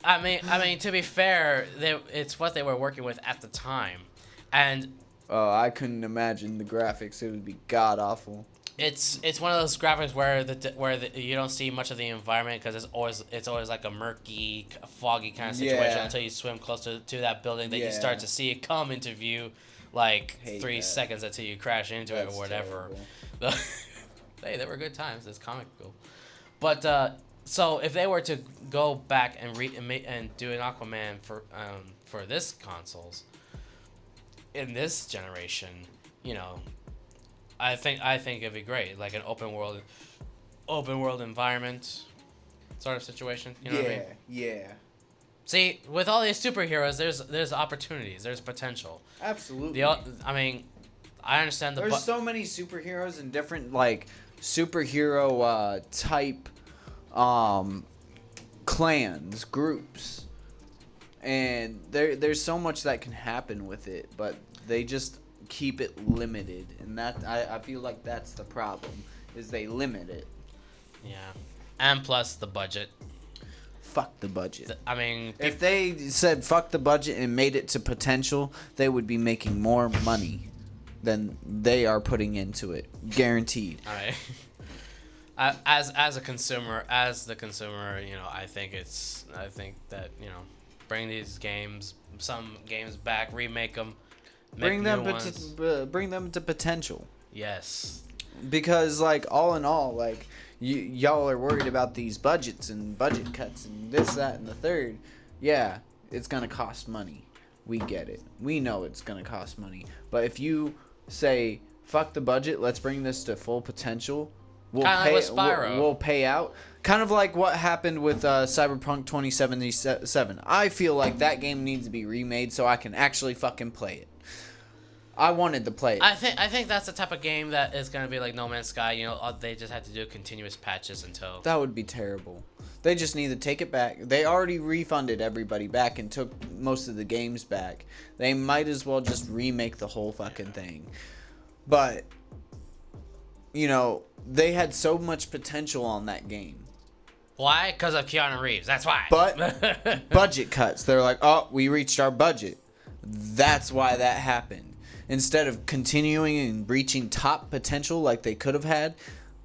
I mean, to be fair, it's what they were working with at the time, and. I couldn't imagine the graphics. It would be god awful. It's one of those graphics where you don't see much of the environment because it's always like a murky, foggy kind of situation until you swim closer to that building that you start to see it come into view, like 3 seconds until you crash into it or whatever. Hey, they were good times. It's comical, but so if they were to go back and do an Aquaman for this consoles in this generation, I think it'd be great, like an open world environment sort of situation. You know what I mean? Yeah. See, with all these superheroes, there's opportunities, there's potential. Absolutely. I understand there's so many superheroes and different like superhero type clans, groups, and there's so much that can happen with it, but they just keep it limited, and that I feel like that's the problem, is they limit it. Yeah, and plus the budget. fuck the budget. I mean, If they said fuck the budget and made it to potential, they would be making more money than they are putting into it, guaranteed. all right. As a consumer, I think that bring these some games back, remake them, Bring them to potential. Yes. Because like all in all, like y'all are worried about these budgets and budget cuts and this, that, and the third. Yeah, it's gonna cost money. We get it. We know it's gonna cost money. But if you say fuck the budget, let's bring this to full potential. We'll pay out. Kind of like what happened with Cyberpunk 2077. I feel like that game needs to be remade so I can actually fucking play it. I wanted to play it. I think that's the type of game that is gonna be like No Man's Sky. They just have to do continuous patches until. That would be terrible. They just need to take it back. They already refunded everybody back and took most of the games back. They might as well just remake the whole fucking thing. But they had so much potential on that game. Why? Because of Keanu Reeves. That's why. But budget cuts. They're like, oh, we reached our budget. That's why that happened. Instead of continuing and reaching top potential like they could have had,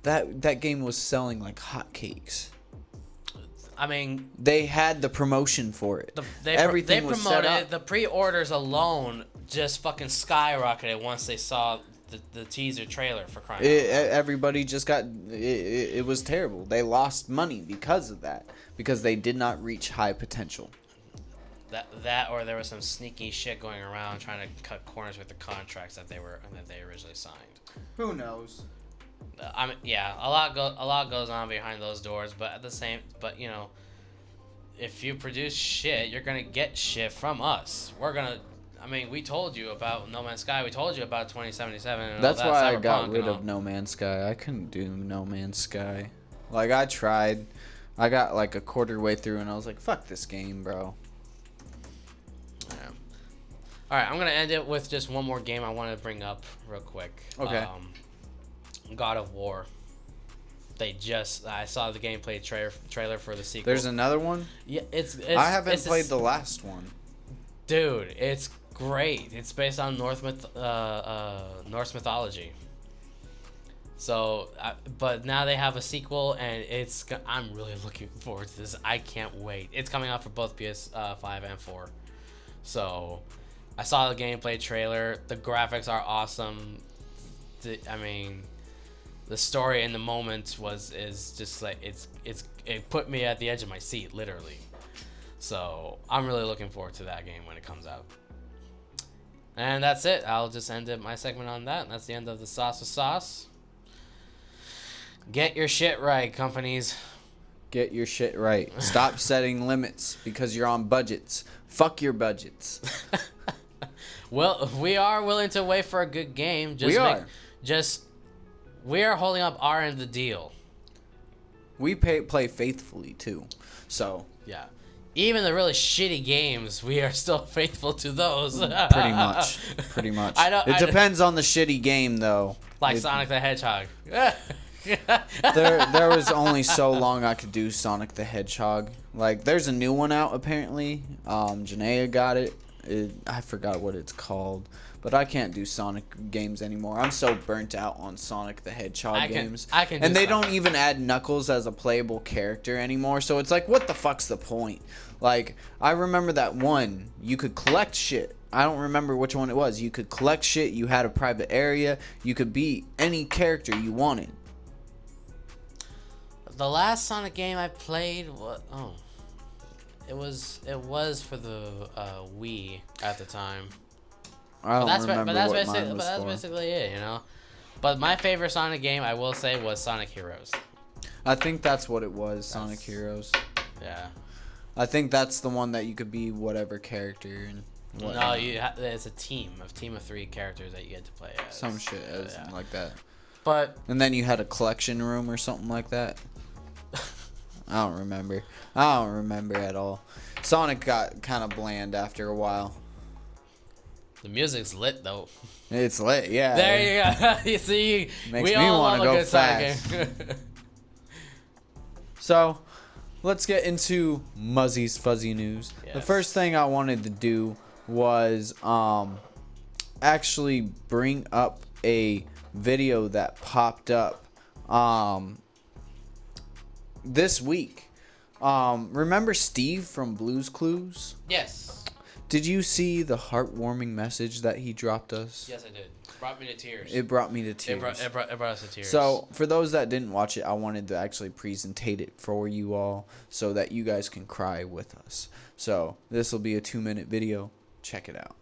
that game was selling like hotcakes. I mean, they had the promotion for it. Everything was set up. The pre-orders alone just fucking skyrocketed once they saw the teaser trailer, for crying out loud. Everybody just got it was terrible. They lost money because of that, because they did not reach high potential. That or there was some sneaky shit going around trying to cut corners with the contracts that they originally signed. Who knows? I mean, yeah, a lot goes on behind those doors, but if you produce shit, you're gonna get shit from us. We told you about No Man's Sky. We told you about 2077. And That's all that, why Cyberpunk I got rid of No Man's Sky. I couldn't do No Man's Sky. Like, I tried. I got like a quarter way through and I was like, fuck this game, bro. Yeah. All right, I'm going to end it with just one more game I wanted to bring up real quick. Okay. God of War. I saw the gameplay trailer for the sequel. There's another one? Yeah, I haven't played the last one. Dude, it's great. It's based on Norse mythology. So, but now they have a sequel, and I'm really looking forward to this. I can't wait. It's coming out for both PS5 and 4. So, I saw the gameplay trailer. The graphics are awesome. The story in the moment is just like it put me at the edge of my seat, literally. So I'm really looking forward to that game when it comes out. And that's it. I'll just end my segment on that. That's the end of the Sauce with Sauce. Get your shit right, companies. Get your shit right. Stop setting limits because you're on budgets. Fuck your budgets. Well, we are willing to wait for a good game. We are holding up our end of the deal. We play faithfully too. So yeah. Even the really shitty games, we are still faithful to those. Pretty much. It depends on the shitty game, though. Like Sonic the Hedgehog. There was only so long I could do Sonic the Hedgehog. Like, there's a new one out, apparently. Janaea got it. I forgot what it's called. But I can't do Sonic games anymore. I'm so burnt out on Sonic the Hedgehog games. And they don't even add Knuckles as a playable character anymore. So it's like, what the fuck's the point? Like, I remember that one. You could collect shit. I don't remember which one it was. You could collect shit. You had a private area. You could be any character you wanted. The last Sonic game I played it was for the Wii at the time. I don't remember what mine was But that's basically it, But my favorite Sonic game, I will say, was Sonic Heroes. I think that's what it was, Sonic Heroes. Yeah. I think that's the one that you could be whatever character and whatnot. No, it's a team of 3 characters that you get to play as. Some shit like that. And then you had a collection room or something like that. I don't remember at all. Sonic got kind of bland after a while. The music's lit, though. It's lit, yeah. There you go. You see, makes me want to go fast. So, let's get into Muzzy's Fuzzy News. Yes. The first thing I wanted to do was actually bring up a video that popped up this week. Remember Steve from Blue's Clues? Yes. Did you see the heartwarming message that he dropped us? Yes, I did. It brought me to tears. It brought me to tears. It brought us to tears. So, for those that didn't watch it, I wanted to actually presentate it for you all so that you guys can cry with us. So, this will be a 2-minute video. Check it out.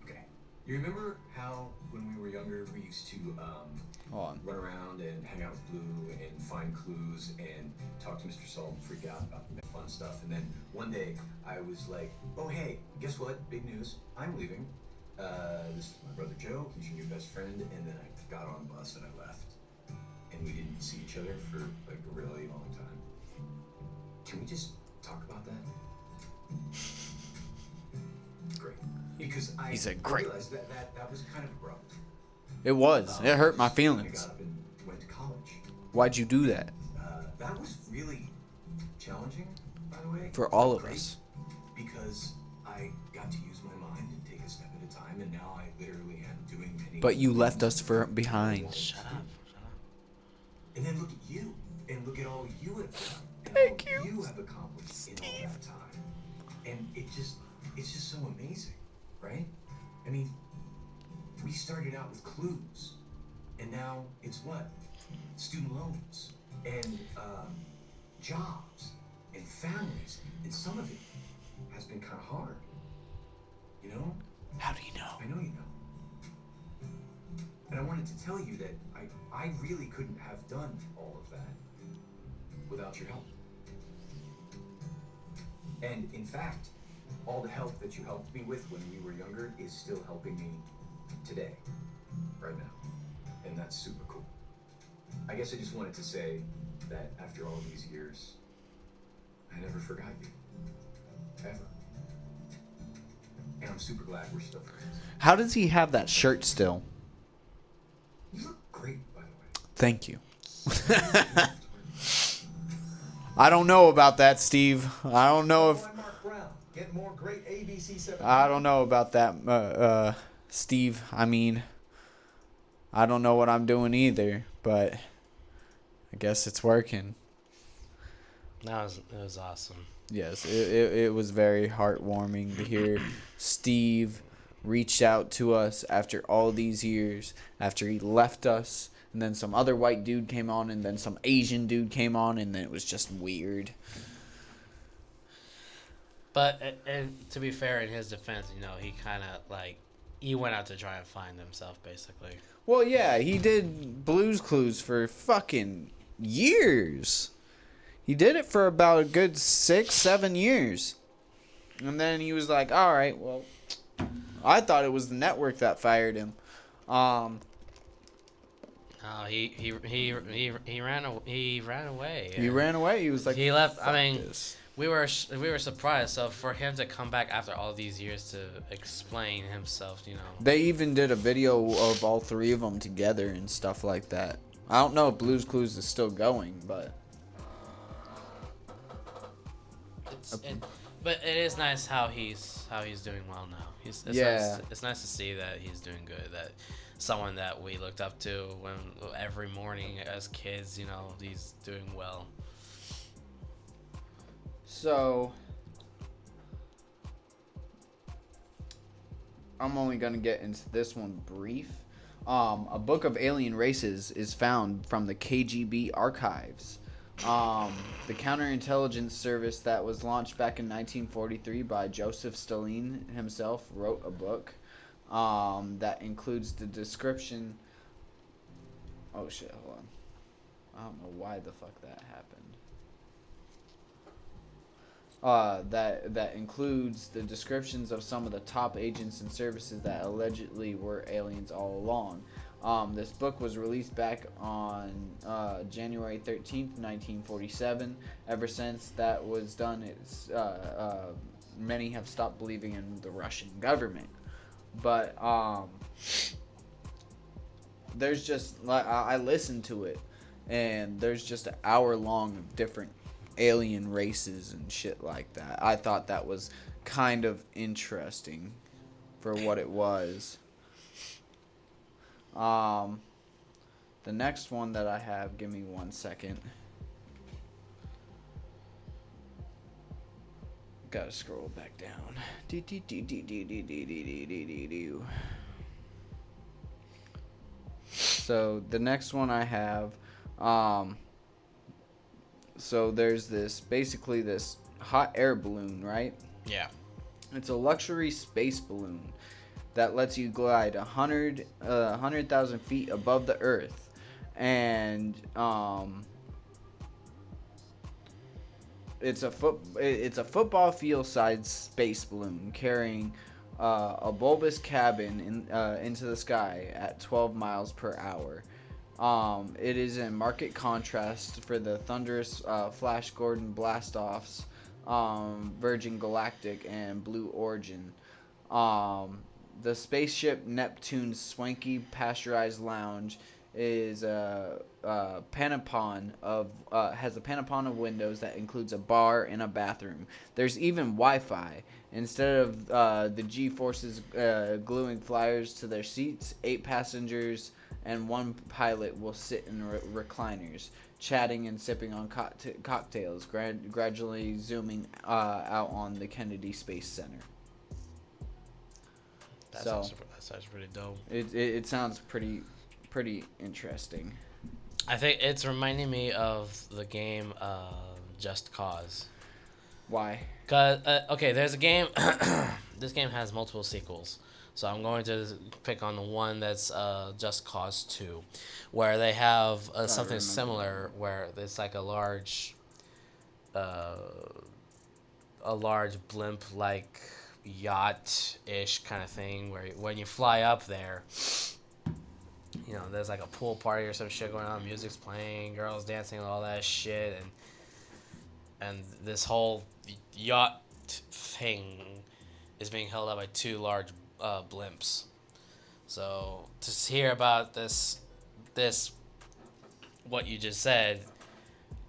Okay. You remember how when we were younger we used to Hold on. run around and hang out with Blue and find clues and talk to Mr. Salt and freak out about the fun stuff. And then one day I was like, oh hey, guess what? Big news. I'm leaving. This is my brother Joe. He's your new best friend. And then I got on the bus and I left. And we didn't see each other for like a really long time. Can we just talk about that? Great. Because He said great. I realized that was kind of abrupt. It was. It hurt my I feelings. got up and went to college. Why'd you do that? That was really challenging, by the way. For all of Great, us. Because I got to use my mind and take a step at a time, and now I literally am doing many. But you left us behind. Shut up. And then look at you, and look at all you have done, and Thank all you, you have accomplished in all that time. And it's just so amazing, right? I mean, we started out with clues, and now it's what? Student loans, and jobs, and families, and some of it has been kind of hard. You know? How do you know? I know you know. And I wanted to tell you that I really couldn't have done all of that without your help. And in fact, all the help that you helped me with when we were younger is still helping me today, right now. And that's super cool. I guess I just wanted to say that after all these years, I never forgot you. Ever. And I'm super glad we're still friends. How does he have that shirt still? You look great, by the way. Thank you. I don't know about that, Steve. I don't know if... Mark Brown. Get more great ABC 7. I don't know about that, Steve. I mean, I don't know what I'm doing either, but I guess it's working. It was awesome. Yes, it was very heartwarming to hear Steve reached out to us after all these years, after he left us, and then some other white dude came on, and then some Asian dude came on, and then it was just weird. But and to be fair, in his defense, he kind of he went out to try and find himself, basically. Well, yeah, he did Blue's Clues for fucking years. He did it for about a good 6-7 years. And then he was like, all right, well, I thought it was the network that fired him. No, he ran away. He ran away. He ran away. He was like, he left. I "Fuck mean, this." we were surprised. So for him to come back after all these years to explain himself, They even did a video of all three of them together and stuff like that. I don't know if Blue's Clues is still going, but but it is nice how he's doing well now. It's nice to see that he's doing good. That someone that we looked up to when every morning as kids, he's doing well. so I'm only gonna get into this one brief. A book of alien races is found from the KGB archives. The counterintelligence service that was launched back in 1943 by Joseph Stalin himself wrote a book that includes the description. Oh shit, hold on. I don't know why the fuck that happened. That includes the descriptions of some of the top agents and services that allegedly were aliens all along. This book was released back on January 13th, 1947. Ever since that was done, many have stopped believing in the Russian government. But there's just like I listened to it, and there's just an hour long of different alien races and shit like that. I thought that was kind of interesting for what it was. The next one that I have, give me 1 second. Gotta scroll back down. So the next one I have, so there's basically this hot air balloon, right? Yeah. It's a luxury space balloon that lets you glide 100,000 feet above the Earth, and it's a football field sized space balloon carrying a bulbous cabin into the sky at 12 miles per hour. It is in marked contrast for the thunderous Flash Gordon blastoffs, Virgin Galactic, and Blue Origin. The spaceship Neptune's swanky pasteurized lounge is has a panopon of windows that includes a bar and a bathroom. There's even Wi-Fi. Instead of the G-forces gluing flyers to their seats, 8 passengers and 1 pilot will sit in recliners, chatting and sipping on cocktails, gradually zooming out on the Kennedy Space Center. That sounds pretty dope. It sounds pretty interesting. I think it's reminding me of the game Just Cause. Why? Cause there's a game. This game has multiple sequels, so I'm going to pick on the one that's Just Cause 2, where they have something similar, where it's like a large blimp-like yacht-ish kind of thing, where when you fly up there, you know, there's like a pool party or some shit going on, music's playing, girls dancing, and all that shit, and this whole yacht thing is being held up by 2 large blimps. So to hear about this what you just said,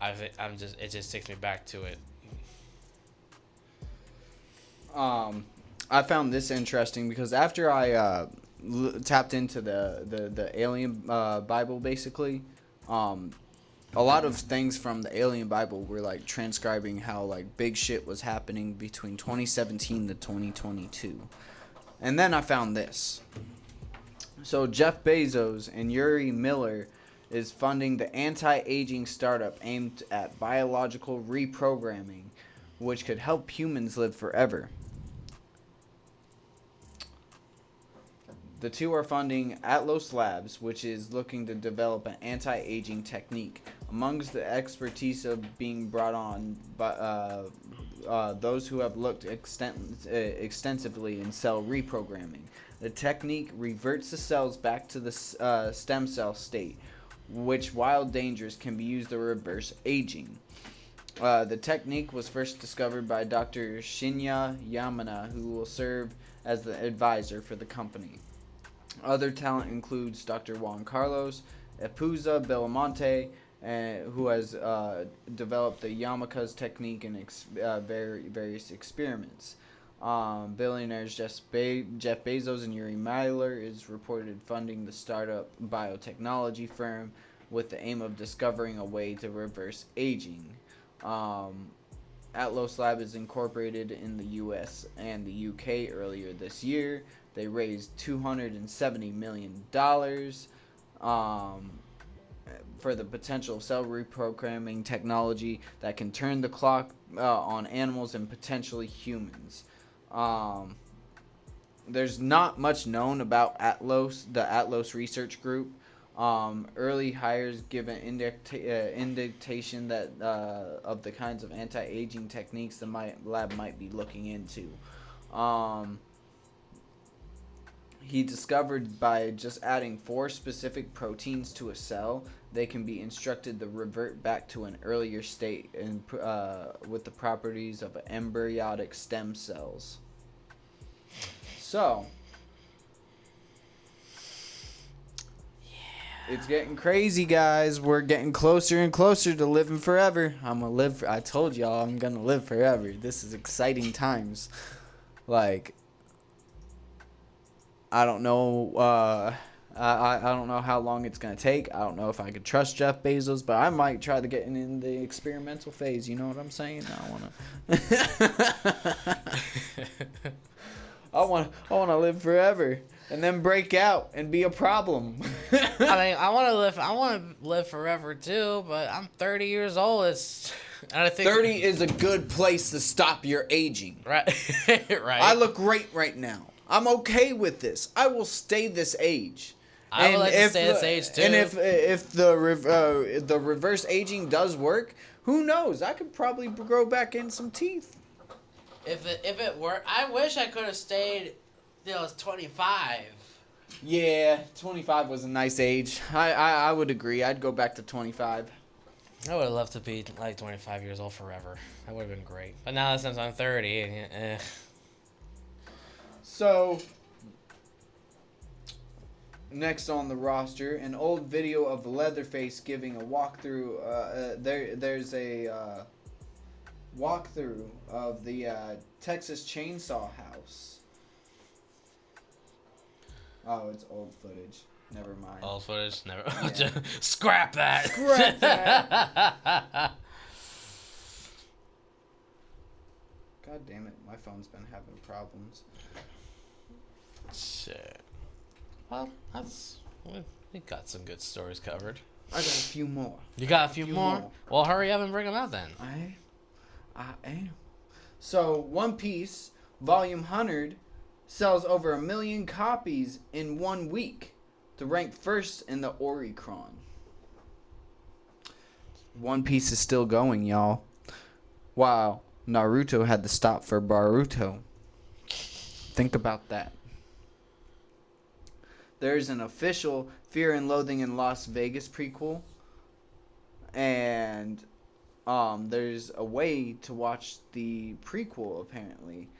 it just takes me back to it. I found this interesting because after I tapped into the Alien Bible, basically, a lot of things from the Alien Bible were like transcribing how like big shit was happening between 2017 to 2022, and then I found this. So Jeff Bezos and Yuri Miller is funding the anti-aging startup aimed at biological reprogramming, which could help humans live forever. The two are funding Atlas Labs, which is looking to develop an anti-aging technique. Amongst the expertise of being brought on by those who have looked extensively in cell reprogramming. The technique reverts the cells back to the stem cell state, which, while dangerous, can be used to reverse aging. The technique was first discovered by Dr. Shinya Yamana, who will serve as the advisor for the company. Other talent includes Dr. Juan Carlos Epuza Belamonte, who has developed the Yamaka's technique in various experiments. Billionaires Jeff Bezos and Yuri Miller is reported funding the startup biotechnology firm with the aim of discovering a way to reverse aging. Atlas Lab is incorporated in the US and the UK earlier this year. They raised $270 million for the potential cell reprogramming technology that can turn the clock on animals and potentially humans. There's not much known about the Atlas Research Group. Early hires give an indication that of the kinds of anti-aging techniques the lab might be looking into. He discovered by just adding 4 specific proteins to a cell, they can be instructed to revert back to an earlier state and with the properties of embryonic stem cells. So, It's getting crazy, guys. We're getting closer and closer to living forever. I told y'all I'm gonna live forever. This is exciting times. Like, I don't know. I don't know how long it's gonna take. I don't know if I could trust Jeff Bezos, but I might try to get in the experimental phase. You know what I'm saying? I wanna live forever and then break out and be a problem. I mean, I want to live forever too, but I'm 30 years old. And I think 30 is a good place to stop your aging. right, right. I look great right now. I'm okay with this. I will stay this age. I would like to stay this age too. And if the reverse aging does work, who knows? I could probably grow back in some teeth. If it worked, I wish I could have stayed. 25. Yeah, 25 was a nice age. I would agree. I'd go back to 25. I would have loved to be like 25 years old forever. That would have been great. But now since I'm 30, So, next on the roster, an old video of Leatherface giving a walkthrough. There's a walkthrough of the Texas Chainsaw House. Oh, it's old footage. Never mind. old footage, never. Yeah. Scrap that. Scrap that. God damn it, my phone's been having problems. Shit. Well, we got some good stories covered. I got a few more. You got a few more? Well, hurry up and bring them out then. I am. So, One Piece, Volume 100, sells over 1 million copies in 1 week to rank first in the Oricron. One Piece is still going, y'all. Wow, Naruto had to stop for Boruto. Think about that. There's an official Fear and Loathing in Las Vegas prequel. And there's a way to watch the prequel, apparently.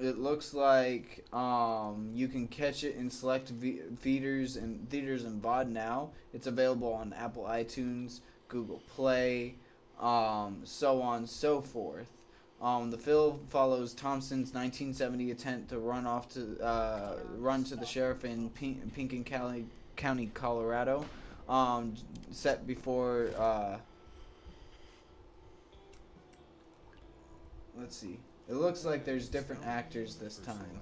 It looks like you can catch it in select theaters and VOD now. It's available on Apple iTunes, Google Play, so on and so forth. The film follows Thompson's 1970 attempt to run to the sheriff in Pinkin County, Colorado. Set before. Let's see. It looks like there's different actors this time.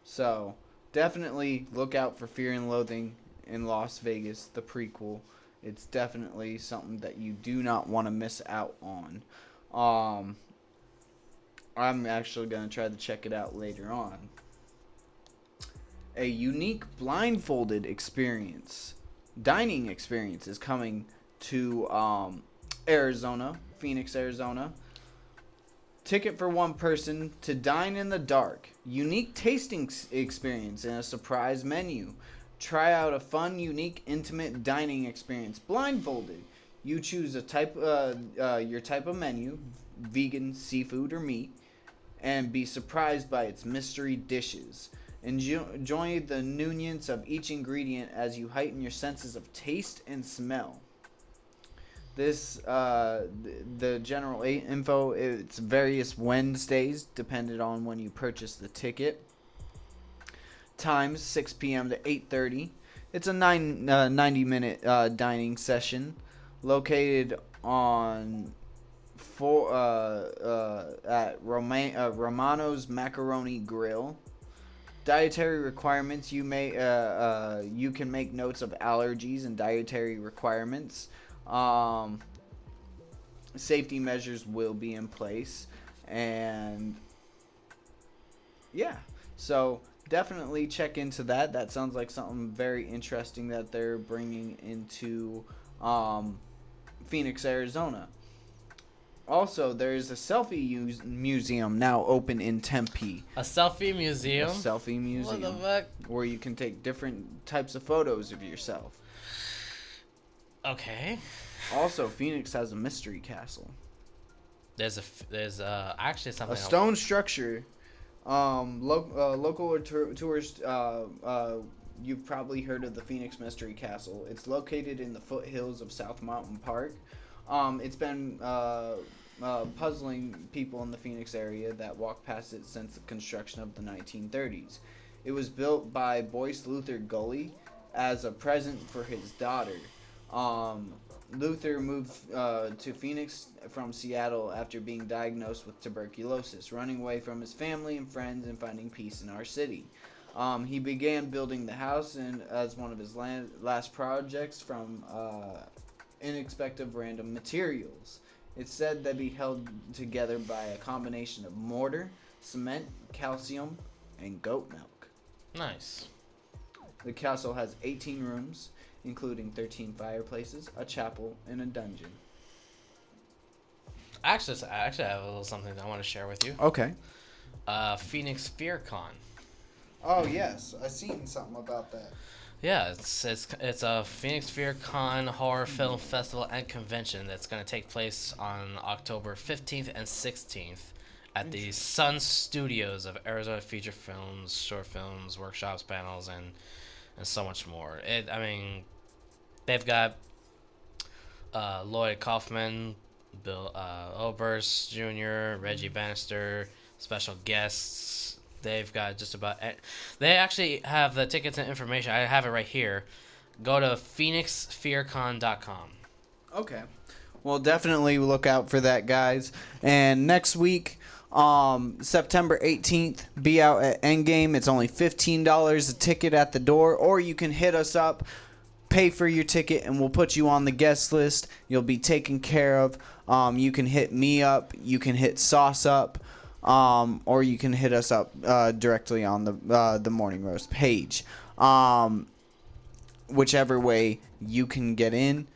So, definitely look out for Fear and Loathing in Las Vegas, the prequel. It's definitely something that you do not want to miss out on. I'm actually going to try to check it out later on. A unique blindfolded dining experience is coming to Arizona, Phoenix, Arizona. Ticket for one person to dine in the dark. Unique tasting experience and a surprise menu. Try out a fun, unique, intimate dining experience blindfolded. You choose your type of menu, vegan, seafood, or meat, and be surprised by its mystery dishes. Enjoy the nuance of each ingredient as you heighten your senses of taste and smell. This, the general info, it's various Wednesdays, depending on when you purchase the ticket. Times 6 p.m. to 8:30. It's a 90-minute dining session located on at Romano's Macaroni Grill. Dietary requirements: you can make notes of allergies and dietary requirements. Safety measures will be in place, and yeah, so definitely check into that. That sounds like something very interesting that they're bringing into Phoenix, Arizona. Also, there's a selfie museum now open in Tempe. A selfie museum? A selfie museum. What the fuck? Where you can take different types of photos of yourself. Okay. Also, Phoenix has a mystery castle. There's actually something. A stone structure Local or tourist, you've probably heard of the Phoenix Mystery Castle. It's located in the foothills of South Mountain Park. It's been puzzling people in the Phoenix area that walk past it since the construction of the 1930s. It was built by Boyce Luther Gully as a present for his daughter. Luther moved to Phoenix from Seattle after being diagnosed with tuberculosis, running away from his family and friends and finding peace in our city. He began building the house as one of his last projects from inexpensive random materials. It's said that be held together by a combination of mortar, cement, calcium, and goat milk. Nice. The castle has 18 rooms, including 13 fireplaces, a chapel, and a dungeon. Actually, I have a little something that I want to share with you. Okay. Phoenix FearCon. Oh yes, I seen something about that. Yeah, it's a Phoenix FearCon horror film festival and convention that's going to take place on October 15th and 16th at the Sun Studios of Arizona Feature Films, short films, workshops, panels, and so much more. They've got Lloyd Kaufman, Bill Oberst Jr., Reggie Bannister, special guests. They've got just about... They actually have the tickets and information. I have it right here. Go to phoenixfearcon.com. Okay. Well, definitely look out for that, guys. And next week, September 18th, be out at Endgame. It's only $15 a ticket at the door. Or you can hit us up, pay for your ticket, and we'll put you on the guest list. You'll be taken care of. You can hit me up. You can hit Sauce up. Or you can hit us up directly on the Morning Roast page. Whichever way you can get in,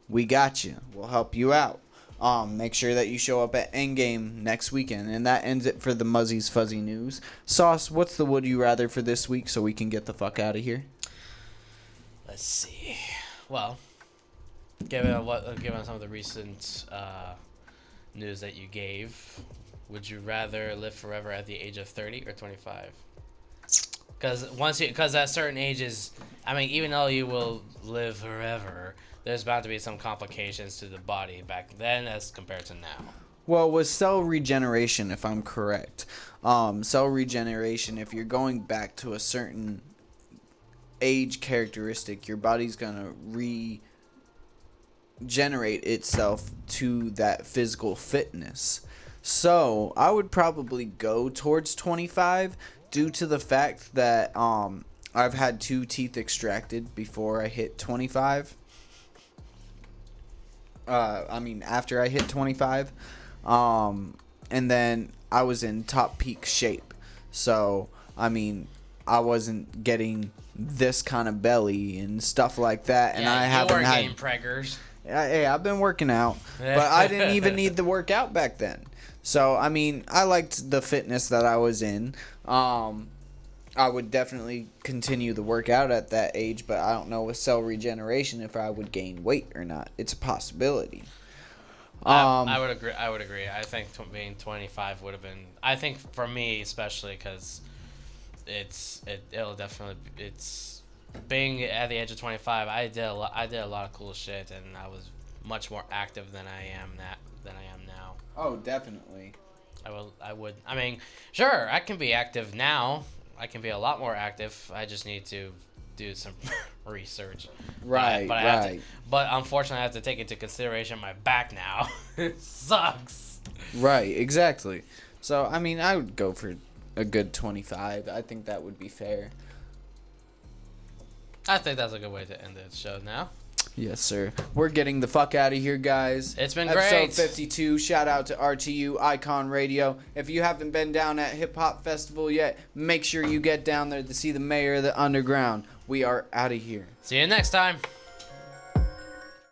we got you. We'll help you out. Make sure that you show up at Endgame next weekend. And that ends it for the Muzzy's Fuzzy News. Sauce, what's the would you rather for this week so we can get the fuck out of here? Let's see. Well, given some of the recent news that you gave, would you rather live forever at the age of 30 or 25? Because at certain ages, even though you will live forever, there's bound to be some complications to the body back then as compared to now. Well, with cell regeneration, if I'm correct, cell regeneration, if you're going back to a certain age characteristic, your body's gonna regenerate itself to that physical fitness. So I would probably go towards 25 due to the fact that I've had 2 teeth extracted before I hit 25. After I hit 25. And then I was in top peak shape. So, I wasn't getting this kind of belly and stuff like that. And I haven't had... game preggers. Hey, I've been working out. But I didn't even need the workout back then. So, I liked the fitness that I was in. I would definitely continue the workout at that age, but I don't know with cell regeneration if I would gain weight or not. It's a possibility. I would agree. I think being 25 would have been... I think for me, especially, because it'll definitely... It's... Being at the age of 25, I did a lot of cool shit, and I was much more active than I am now. Oh, definitely. Sure, I can be active now. I can be a lot more active. I just need to do some research. Right, right. But unfortunately, I have to take into consideration my back now. It sucks. Right, exactly. So, I would go for a good 25. I think that would be fair. I think that's a good way to end the show now. Yes, sir. We're getting the fuck out of here, guys. It's been Episode great. Episode 52. Shout out to RTU Icon Radio. If you haven't been down at Hip Hop Festival yet, make sure you get down there to see the mayor of the underground. We are out of here. See you next time.